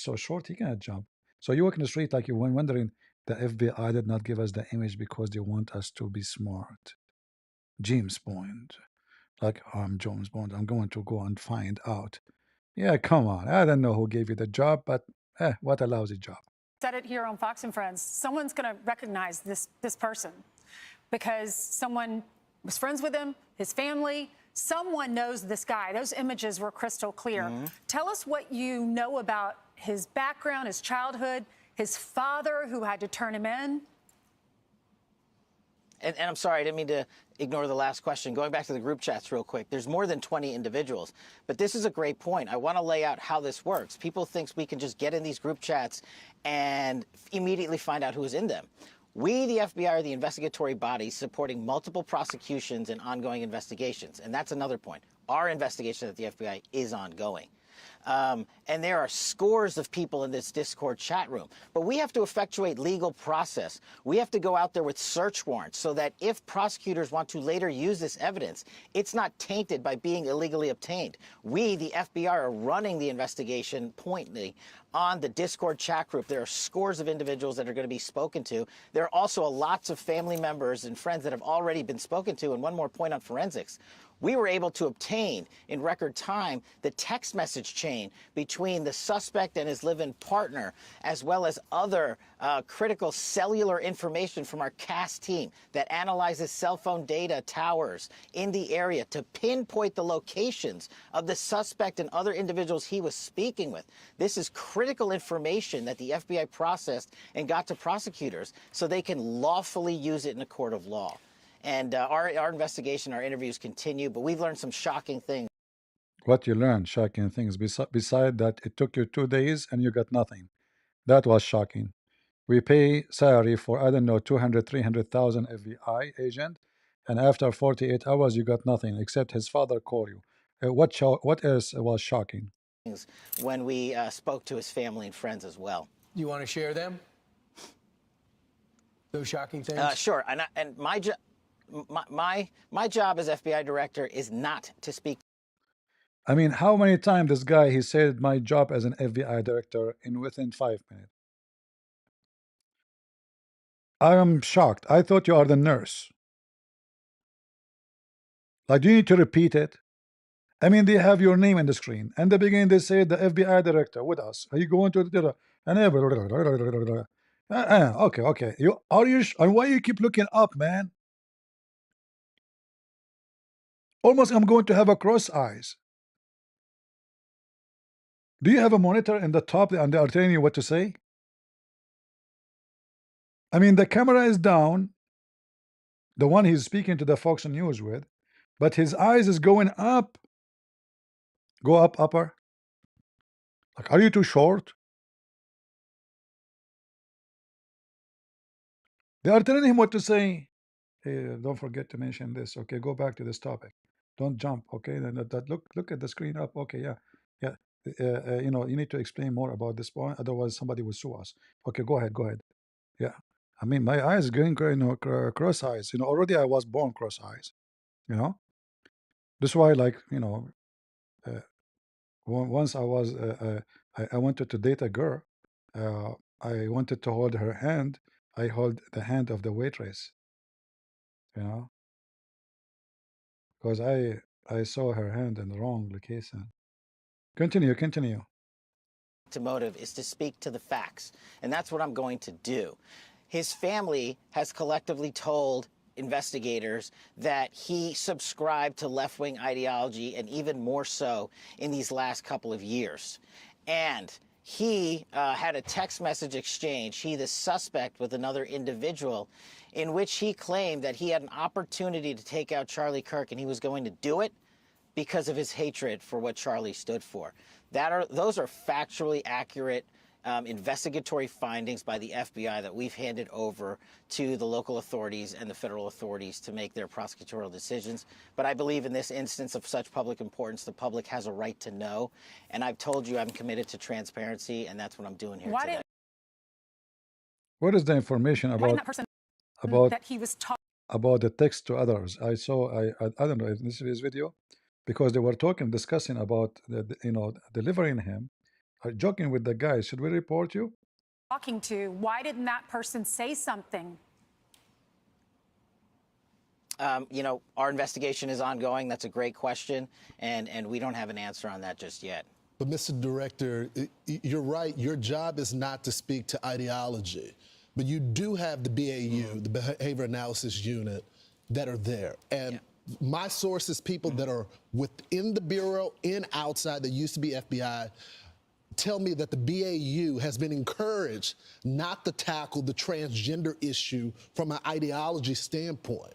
so short. He cannot jump. So you walk in the street like you're wondering, The FBI did not give us the image because they want us to be smart. James Bond. Like, I'm James Bond. I'm going to go and find out. Yeah, come on. I don't know who gave you the job, but what a lousy job. Said it here on Fox and Friends. Someone's going to recognize this person because someone was friends with him, his family. Someone knows this guy. Those images were crystal clear. Tell us what you know about his background, his childhood, his father who had to turn him in. And I'm sorry, I didn't mean to ignore the last question. Going back to the group chats real quick, there's more than 20 individuals. But this is a great point. I want to lay out how this works. People think we can just get in these group chats and immediately find out who's in them. We, the FBI, are the investigatory body supporting multiple prosecutions and ongoing investigations. And that's another point. Our investigation at the FBI is ongoing. And there are scores of people in this Discord chat room. But we have to effectuate legal process. We have to go out there with search warrants so that if prosecutors want to later use this evidence, it's not tainted by being illegally obtained. We, the FBI, are running the investigation pointedly on the Discord chat group. There are scores of individuals that are going to be spoken to. There are also lots of family members and friends that have already been spoken to. And one more point on forensics. We were able to obtain in record time the text message chain between the suspect and his live-in partner, as well as other critical cellular information from our CAS team that analyzes cell phone data towers in the area to pinpoint the locations of the suspect and other individuals he was speaking with. This is critical information that the FBI processed and got to prosecutors so they can lawfully use it in a court of law. And our investigation, our interviews continue, but we've learned some shocking things. What you learned, shocking things. Beside that, it took you 2 days and you got nothing. That was shocking. We pay salary for, I don't know, 200, 300,000 FBI agent, and after 48 hours, you got nothing except his father called you. What else was shocking? When we spoke to his family and friends as well. You want to share them? Those shocking things? Sure. And my job as FBI director is not to speak. I mean, how many times this guy, he said my job as an FBI director within 5 minutes? I am shocked. I thought you are the nurse. Like, do you need to repeat it? I mean, they have your name in the screen. And the beginning, they say the FBI director with us. Are you going to the and okay. And why you keep looking up, man? Almost I'm going to have a cross eyes. Do you have a monitor in the top and they are telling you what to say? I mean, the camera is down, the one he's speaking to the Fox News with, but his eyes is going up. Go up, upper. Like, are you too short? They are telling him what to say. Hey, don't forget to mention this. Okay, go back to this topic. Don't jump. Okay, look at the screen up. Okay, yeah. You know, you need to explain more about this point. Otherwise, somebody will sue us. Okay, go ahead. Yeah. I mean, my eyes going, cross eyes. You know, already I was born cross eyes. You know, that's why, like, you know, once I was, I wanted to date a girl. I wanted to hold her hand. I hold the hand of the waitress. You know, because I saw her hand in the wrong location. Continue. To motive is to speak to the facts, and that's what I'm going to do. His family has collectively told investigators that he subscribed to left-wing ideology, and even more so in these last couple of years. And he had a text message exchange, he the suspect, with another individual, in which he claimed that he had an opportunity to take out Charlie Kirk, and he was going to do it because of his hatred for what Charlie stood for. Those are factually accurate investigatory findings by the FBI that we've handed over to the local authorities and the federal authorities to make their prosecutorial decisions. But I believe in this instance of such public importance, the public has a right to know. And I've told you I'm committed to transparency, and that's what I'm doing here today. What is the information about that he was about the text to others? I don't know if this is his video, because they were discussing about delivering him, joking with the guy. Should we report you? talking to, why didn't that person say something? You know, our investigation is ongoing. That's a great question, and we don't have an answer on that just yet. But Mr. Director, you're right. Your job is not to speak to ideology, but you do have the BAU, the Behavior Analysis Unit, that are there. And my sources, people that are within the Bureau and outside that used to be FBI, tell me that the BAU has been encouraged not to tackle the transgender issue from an ideology standpoint.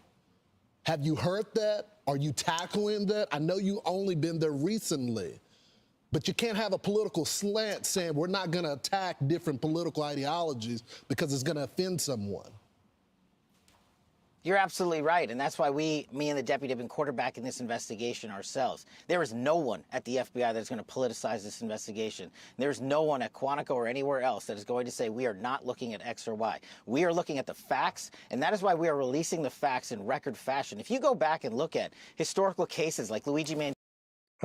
Have you heard that? Are you tackling that? I know you only been there recently, but you can't have a political slant saying we're not going to attack different political ideologies because it's going to offend someone. You're absolutely right, and that's why me and the deputy have been quarterbacking this investigation ourselves. There is no one at the FBI that is going to politicize this investigation. There's no one at Quantico or anywhere else that is going to say we are not looking at X or Y. We are looking at the facts, and that is why we are releasing the facts in record fashion. If you go back and look at historical cases like Luigi Mangione,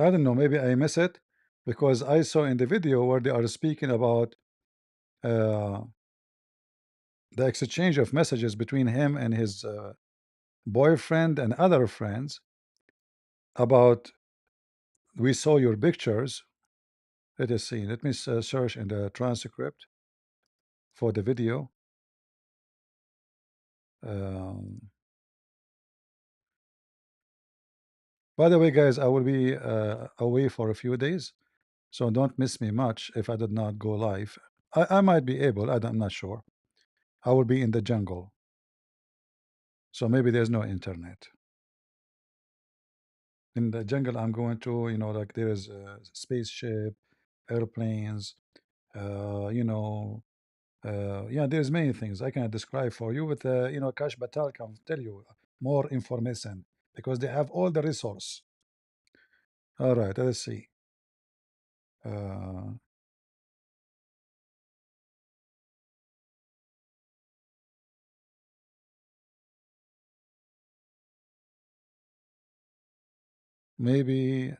I don't know, maybe I miss it because I saw in the video where they are speaking about the exchange of messages between him and his boyfriend and other friends about we saw your pictures. Let us see. Let me search in the transcript for the video. By the way, guys, I will be away for a few days, so don't miss me much if I did not go live. I might be able, I'm not sure. I will be in the jungle, so maybe there's no internet. In the jungle, I'm going to, you know, like there is a spaceship, airplanes, yeah, there's many things I cannot describe for you, but you know, Kash Batal can tell you more information because they have all the resource. All right, let's see. Maybe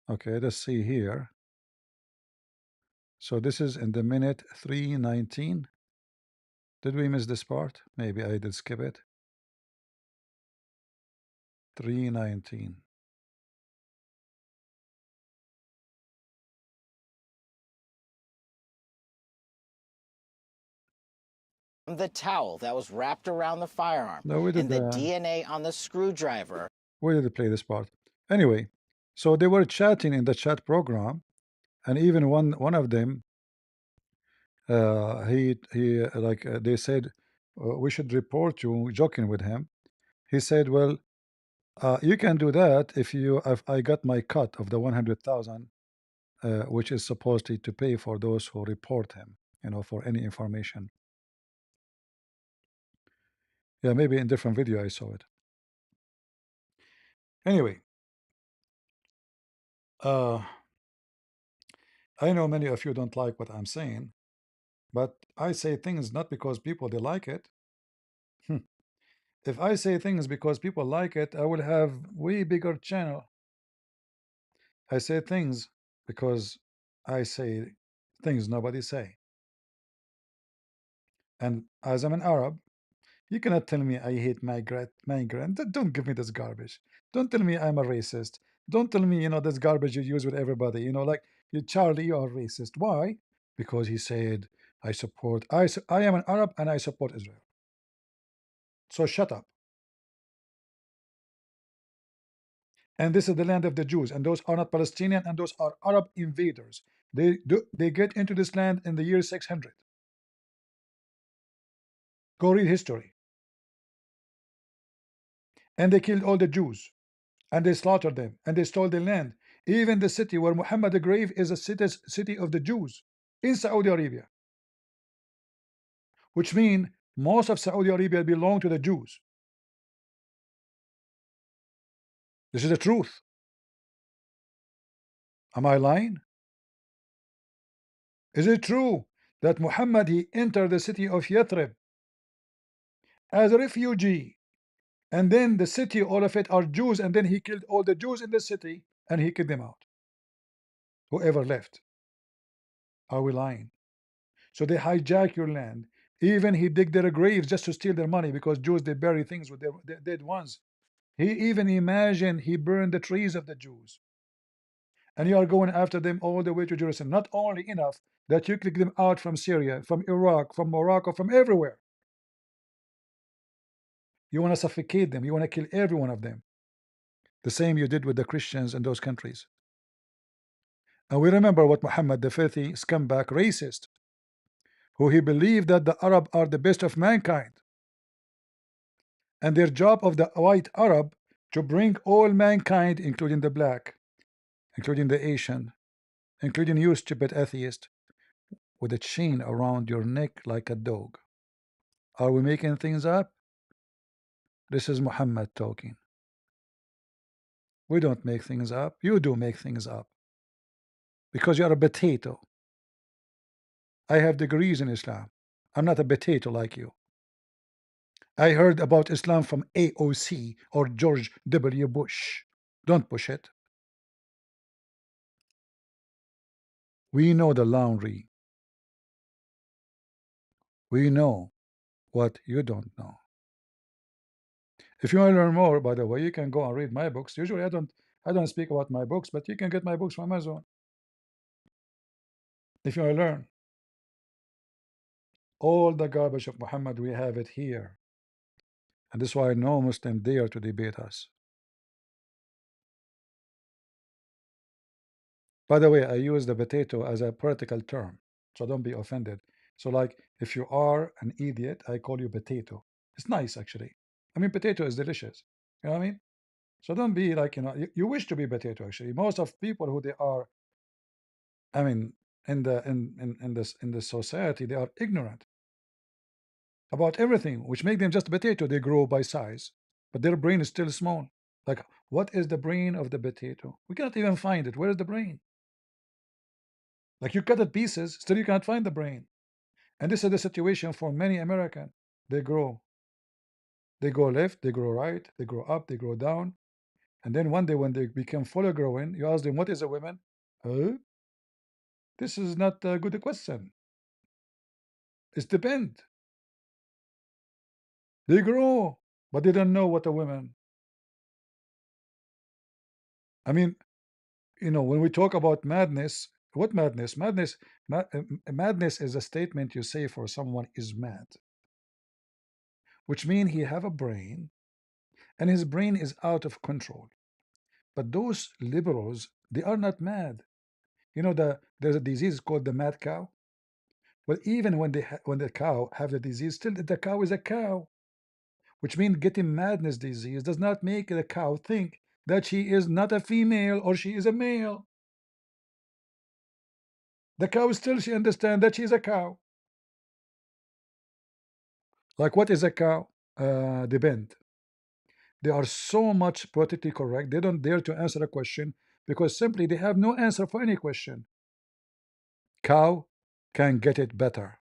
okay, let's see here. So this is in the minute 3:19. Did we miss this part? Maybe I did skip it. 3:19. the towel that was wrapped around the firearm No, we did and the DNA on the screwdriver. where did they play this part? Anyway, so they were chatting in the chat program, and even one of them, he like they said, we should report you, joking with him. He said, well, you can do that if I got my cut of the 100,000, which is supposedly to pay for those who report him, you know, for any information. Yeah, maybe in different video I saw it. Anyway, I know many of you don't like what I'm saying, but I say things not because people they like it. If I say things because people like it, I will have way bigger channel. I say things because I say things nobody say. And as I'm an Arab, you cannot tell me I hate migrant. Don't give me this garbage. Don't tell me I'm a racist. Don't tell me, you know, this garbage you use with everybody. You know, like you Charlie, you are racist. Why? Because he said I am an Arab and I support Israel. So shut up. And this is the land of the Jews, and those are not Palestinian, and those are Arab invaders. They get into this land in the year 600. Go read history. And they killed all the Jews, and they slaughtered them, and they stole their land. Even the city where Muhammad the grave is a city of the Jews in Saudi Arabia, which means most of Saudi Arabia belong to the Jews. This is the truth. Am I lying? Is it true that Muhammad he entered the city of Yathrib as a refugee, and then the city, all of it are Jews, and then he killed all the Jews in the city and he kicked them out? whoever left. Are we lying? So they hijack your land. Even he dig their graves just to steal their money, because Jews, they bury things with their dead ones. He even imagined he burned the trees of the Jews. And you are going after them all the way to Jerusalem. Not only enough that you kick them out from Syria, from Iraq, from Morocco, from everywhere. You want to suffocate them. You want to kill every one of them. The same you did with the Christians in those countries. And we remember what Muhammad, the filthy scumbag racist, who he believed that the Arab are the best of mankind, and their job of the white Arab to bring all mankind, including the black, including the Asian, including you stupid atheist, with a chain around your neck like a dog. Are we making things up? This is Muhammad talking. We don't make things up. You do make things up because you are a potato. I have degrees in Islam. I'm not a potato like you. I heard about Islam from AOC or George W. Bush. Don't push it. We know the laundry. We know what you don't know. If you want to learn more, by the way, you can go and read my books. Usually I don't speak about my books, but you can get my books from Amazon. If you want to learn all the garbage of Muhammad, we have it here. And this is why no Muslim dare to debate us. By the way, I use the potato as a political term, so don't be offended. So, like, if you are an idiot, I call you potato. It's nice, actually. I mean, potato is delicious. You know what I mean? So don't be like, you wish to be potato, actually. Most of people who they are, I mean, in the society, they are ignorant about everything, which make them just a potato. They grow by size, but their brain is still small. Like, what is the brain of the potato? We cannot even find it. Where is the brain? Like, you cut it pieces, still you cannot find the brain. And this is the situation for many American. They grow. They go left, they grow right, they grow up, they grow down. And then one day when they become fully growing, you ask them, what is a woman? Huh? This is not a good question. It's depend. They grow, but they don't know what a woman. I mean, when we talk about madness, what madness? Madness is a statement you say for someone is mad, which means he have a brain and his brain is out of control. But those liberals, they are not mad. There's a disease called the mad cow. Well, even when the cow have the disease, still the cow is a cow, which means getting madness disease does not make the cow think that she is not a female or she is a male. The cow still, she understands that she is a cow. Like, what is a cow? Depend. They are so much politically correct, they don't dare to answer a question because simply they have no answer for any question. Cow can get it better,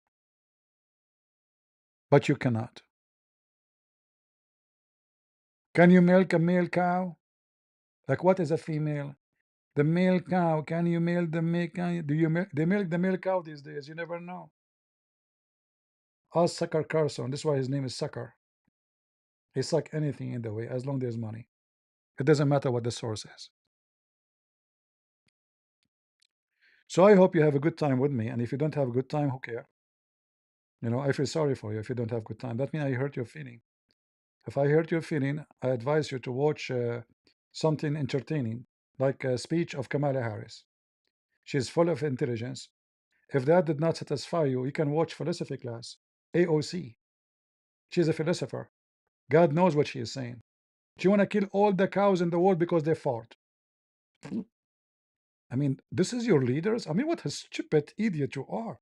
but you cannot. Can you milk a male cow? Like, what is a female? The male cow. Can you milk the male? Do you milk? They milk the male cow these days. You never know. Ask Sucker Carson. This is why his name is Sucker. He suck anything in the way as long there's money. It doesn't matter what the source is. So I hope you have a good time with me. And if you don't have a good time, who care? I feel sorry for you if you don't have good time. That means I hurt your feeling. If I hurt your feeling, I advise you to watch something entertaining, like a speech of Kamala Harris. She's full of intelligence. If that did not satisfy you, you can watch philosophy class. AOC. She's a philosopher. God knows what she is saying. She want to kill all the cows in the world because they fart. I mean, this is your leaders? I mean, what a stupid idiot you are.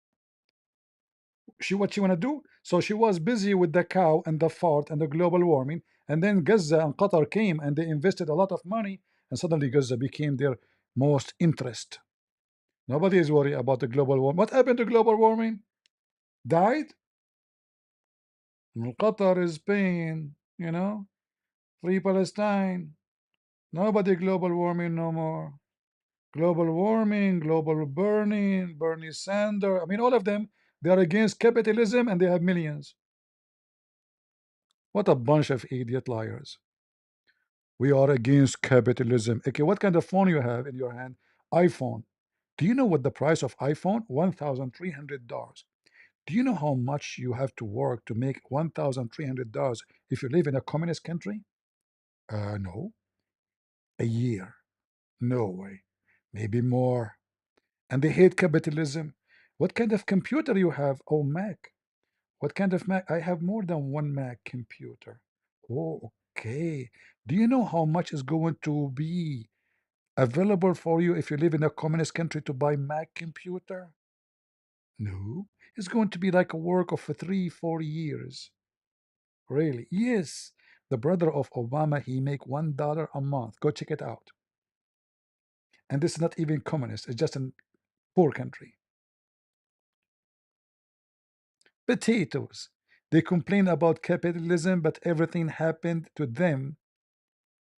What she want to do? So she was busy with the cow and the fart and the global warming, and then Gaza and Qatar came and they invested a lot of money, and suddenly Gaza became their most interest. Nobody is worried about the global warming. What happened to global warming? Died? Qatar is paying, free Palestine. Nobody global warming no more. Global warming, global burning, Bernie Sanders. I mean, all of them, they are against capitalism and they have millions. What a bunch of idiot liars. We are against capitalism. Okay, what kind of phone you have in your hand? iPhone. Do you know what the price of iPhone? $1,300. Do you know how much you have to work to make $1,300 if you live in a communist country? No. A year. No way. Maybe more. And they hate capitalism. What kind of computer you have? Oh, Mac. What kind of Mac? I have more than one Mac computer. Oh, okay. Do you know how much is going to be available for you if you live in a communist country to buy Mac computer? No. It's going to be like a work of 3, 4 years. Really? Yes. The brother of Obama, he make $1 a month. Go check it out. And this is not even communist. It's just a poor country. Potatoes. They complain about capitalism, but everything happened to them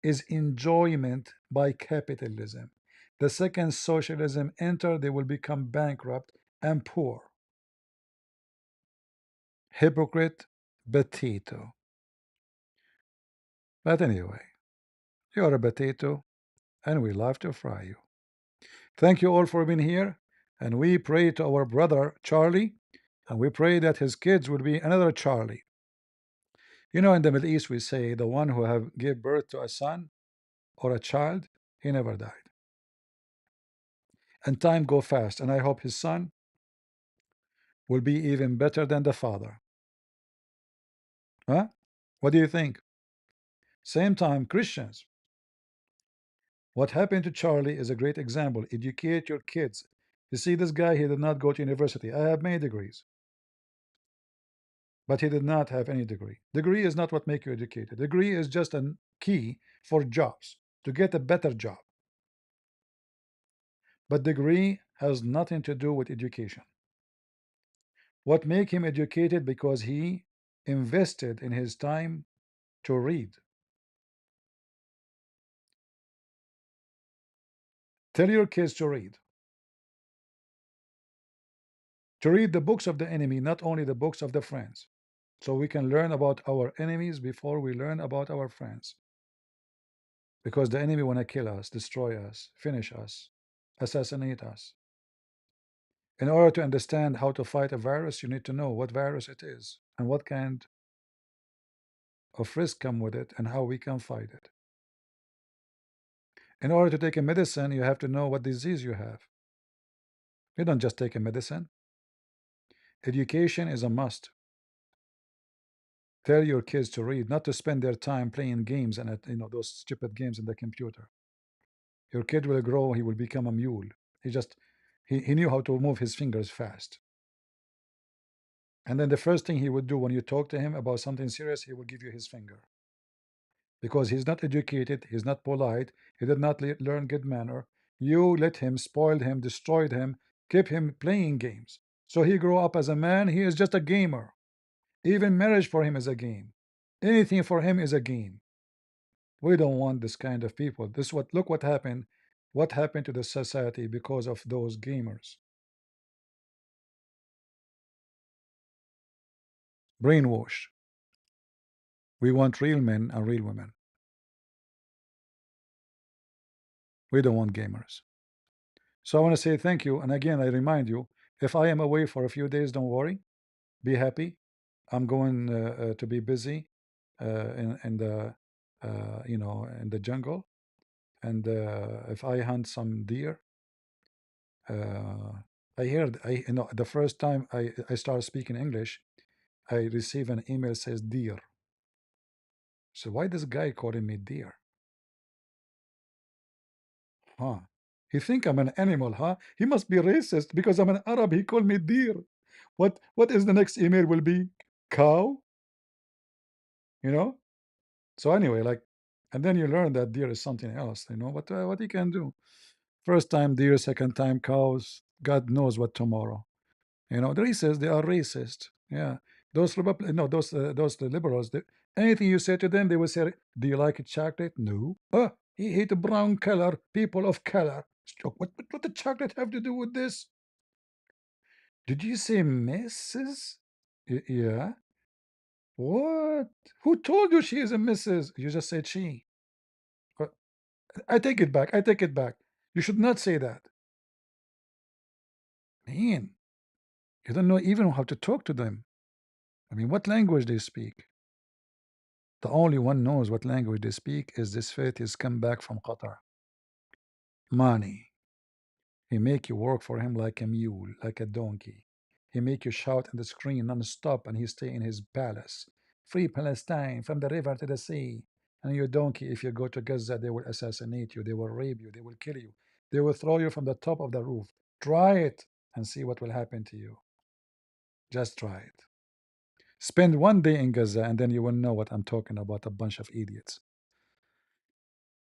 is enjoyment by capitalism. The second socialism enter, they will become bankrupt and poor. Hypocrite, potato. But anyway, you are a potato, and we love to fry you. Thank you all for being here, and we pray to our brother Charlie, and we pray that his kids will be another Charlie. You know, in the Middle East, we say the one who have gave birth to a son or a child, he never died. And time go fast, and I hope his son will be even better than the father. Huh? What do you think? Same time, Christians. What happened to Charlie is a great example. Educate your kids. You see, this guy, he did not go to university. I have many degrees, but he did not have any degree. Degree is not what make you educated. Degree is just a key for jobs, to get a better job. But degree has nothing to do with education. What make him educated? Because he invested in his time to read. Tell your kids to read. To read the books of the enemy, not only the books of the friends. So we can learn about our enemies before we learn about our friends. Because the enemy want to kill us, destroy us, finish us, assassinate us. In order to understand how to fight a virus, you need to know what virus it is and what kind of risk come with it and how we can fight it. In order to take a medicine, you have to know what disease you have. You don't just take a medicine. Education is a must. Tell your kids to read, not to spend their time playing games and those stupid games in the computer. Your kid will grow, he will become a mule. He knew how to move his fingers fast. And then the first thing he would do when you talk to him about something serious, he will give you his finger. Because he's not educated, he's not polite, he did not learn good manner. You let him, spoiled him, destroyed him, keep him playing games. So he grew up as a man, he is just a gamer. Even marriage for him is a game. Anything for him is a game. We don't want this kind of people. Look what happened. What happened to the society because of those gamers? Brainwashed. We want real men and real women. We don't want gamers. So I want to say thank you. And again, I remind you, if I am away for a few days, don't worry. Be happy. I'm going to be busy in the in the jungle. And if I hunt some deer, I heard the first time I started speaking English, I receive an email says deer. So why this guy calling me deer? Huh? He think I'm an animal, huh? He must be racist because I'm an Arab. He called me deer. What is the next email will be? Cow? You know? So anyway, like, and then you learn that deer is something else, what you can do. First time deer, second time cows. God knows what tomorrow. The racists, they are racist. Yeah. Those no, those the liberals, anything you say to them, they will say, do you like chocolate? No. Oh, he hate brown color, people of color. What the chocolate have to do with this? Did you say Mrs.? Yeah. What? Who told you she is a Mrs.? You just said she. Uh, I take it back. I take it back. You should not say that. Man, you don't know even how to talk to them. I mean, what language they speak? The only one knows what language they speak is this faith has come back from Qatar. Money. He make you work for him like a mule, like a donkey. He make you shout at the screen non-stop and he stay in his palace. Free Palestine from the river to the sea. And you donkey, if you go to Gaza, they will assassinate you, they will rape you, they will kill you. They will throw you from the top of the roof. Try it and see what will happen to you. Just try it. Spend one day in Gaza and then you will know what I'm talking about, a bunch of idiots.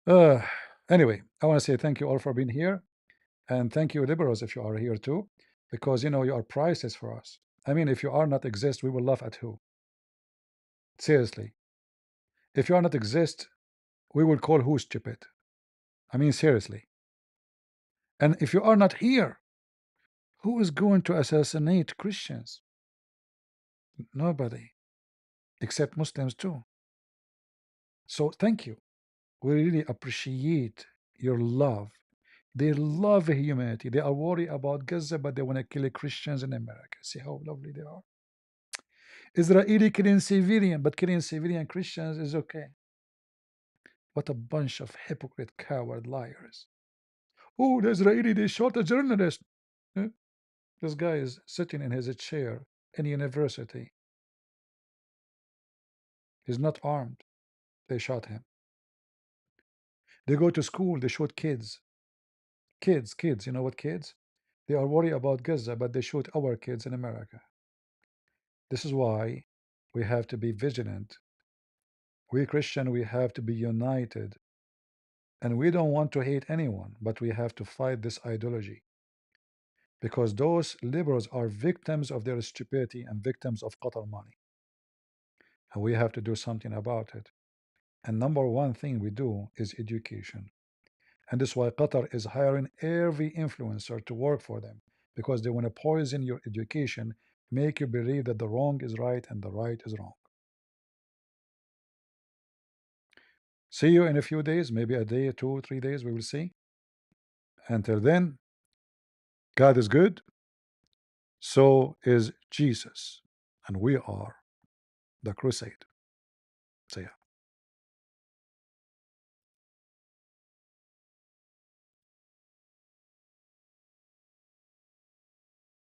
Uh, anyway, I want to say thank you all for being here. And thank you, liberals, if you are here too, because you know you are priceless for us. I mean, if you are not exist, we will laugh at who? Seriously. If you are not exist, we will call who stupid. I mean, seriously. And if you are not here, who is going to assassinate Christians? Nobody, except Muslims too. So thank you. We really appreciate your love. They love humanity. They are worried about Gaza, but they want to kill Christians in America. See how lovely they are. Israeli killing civilian, but killing civilian Christians is okay. What a bunch of hypocrite, coward liars. Oh, the Israeli, they shot a journalist. Eh? This guy is sitting in his chair in university. He's not armed. They shot him. They go to school, they shoot kids. Kids, you know what kids? They are worried about Gaza, but they shoot our kids in America. This is why we have to be vigilant. We Christian, we have to be united. And we don't want to hate anyone, but we have to fight this ideology. Because those liberals are victims of their stupidity and victims of Qatar money. And we have to do something about it. And number one thing we do is education. And this is why Qatar is hiring every influencer to work for them. Because they want to poison your education, make you believe that the wrong is right and the right is wrong. See you in a few days, maybe a day, 2, 3 days, we will see. Until then, God is good, so is Jesus, and we are the crusade. See ya.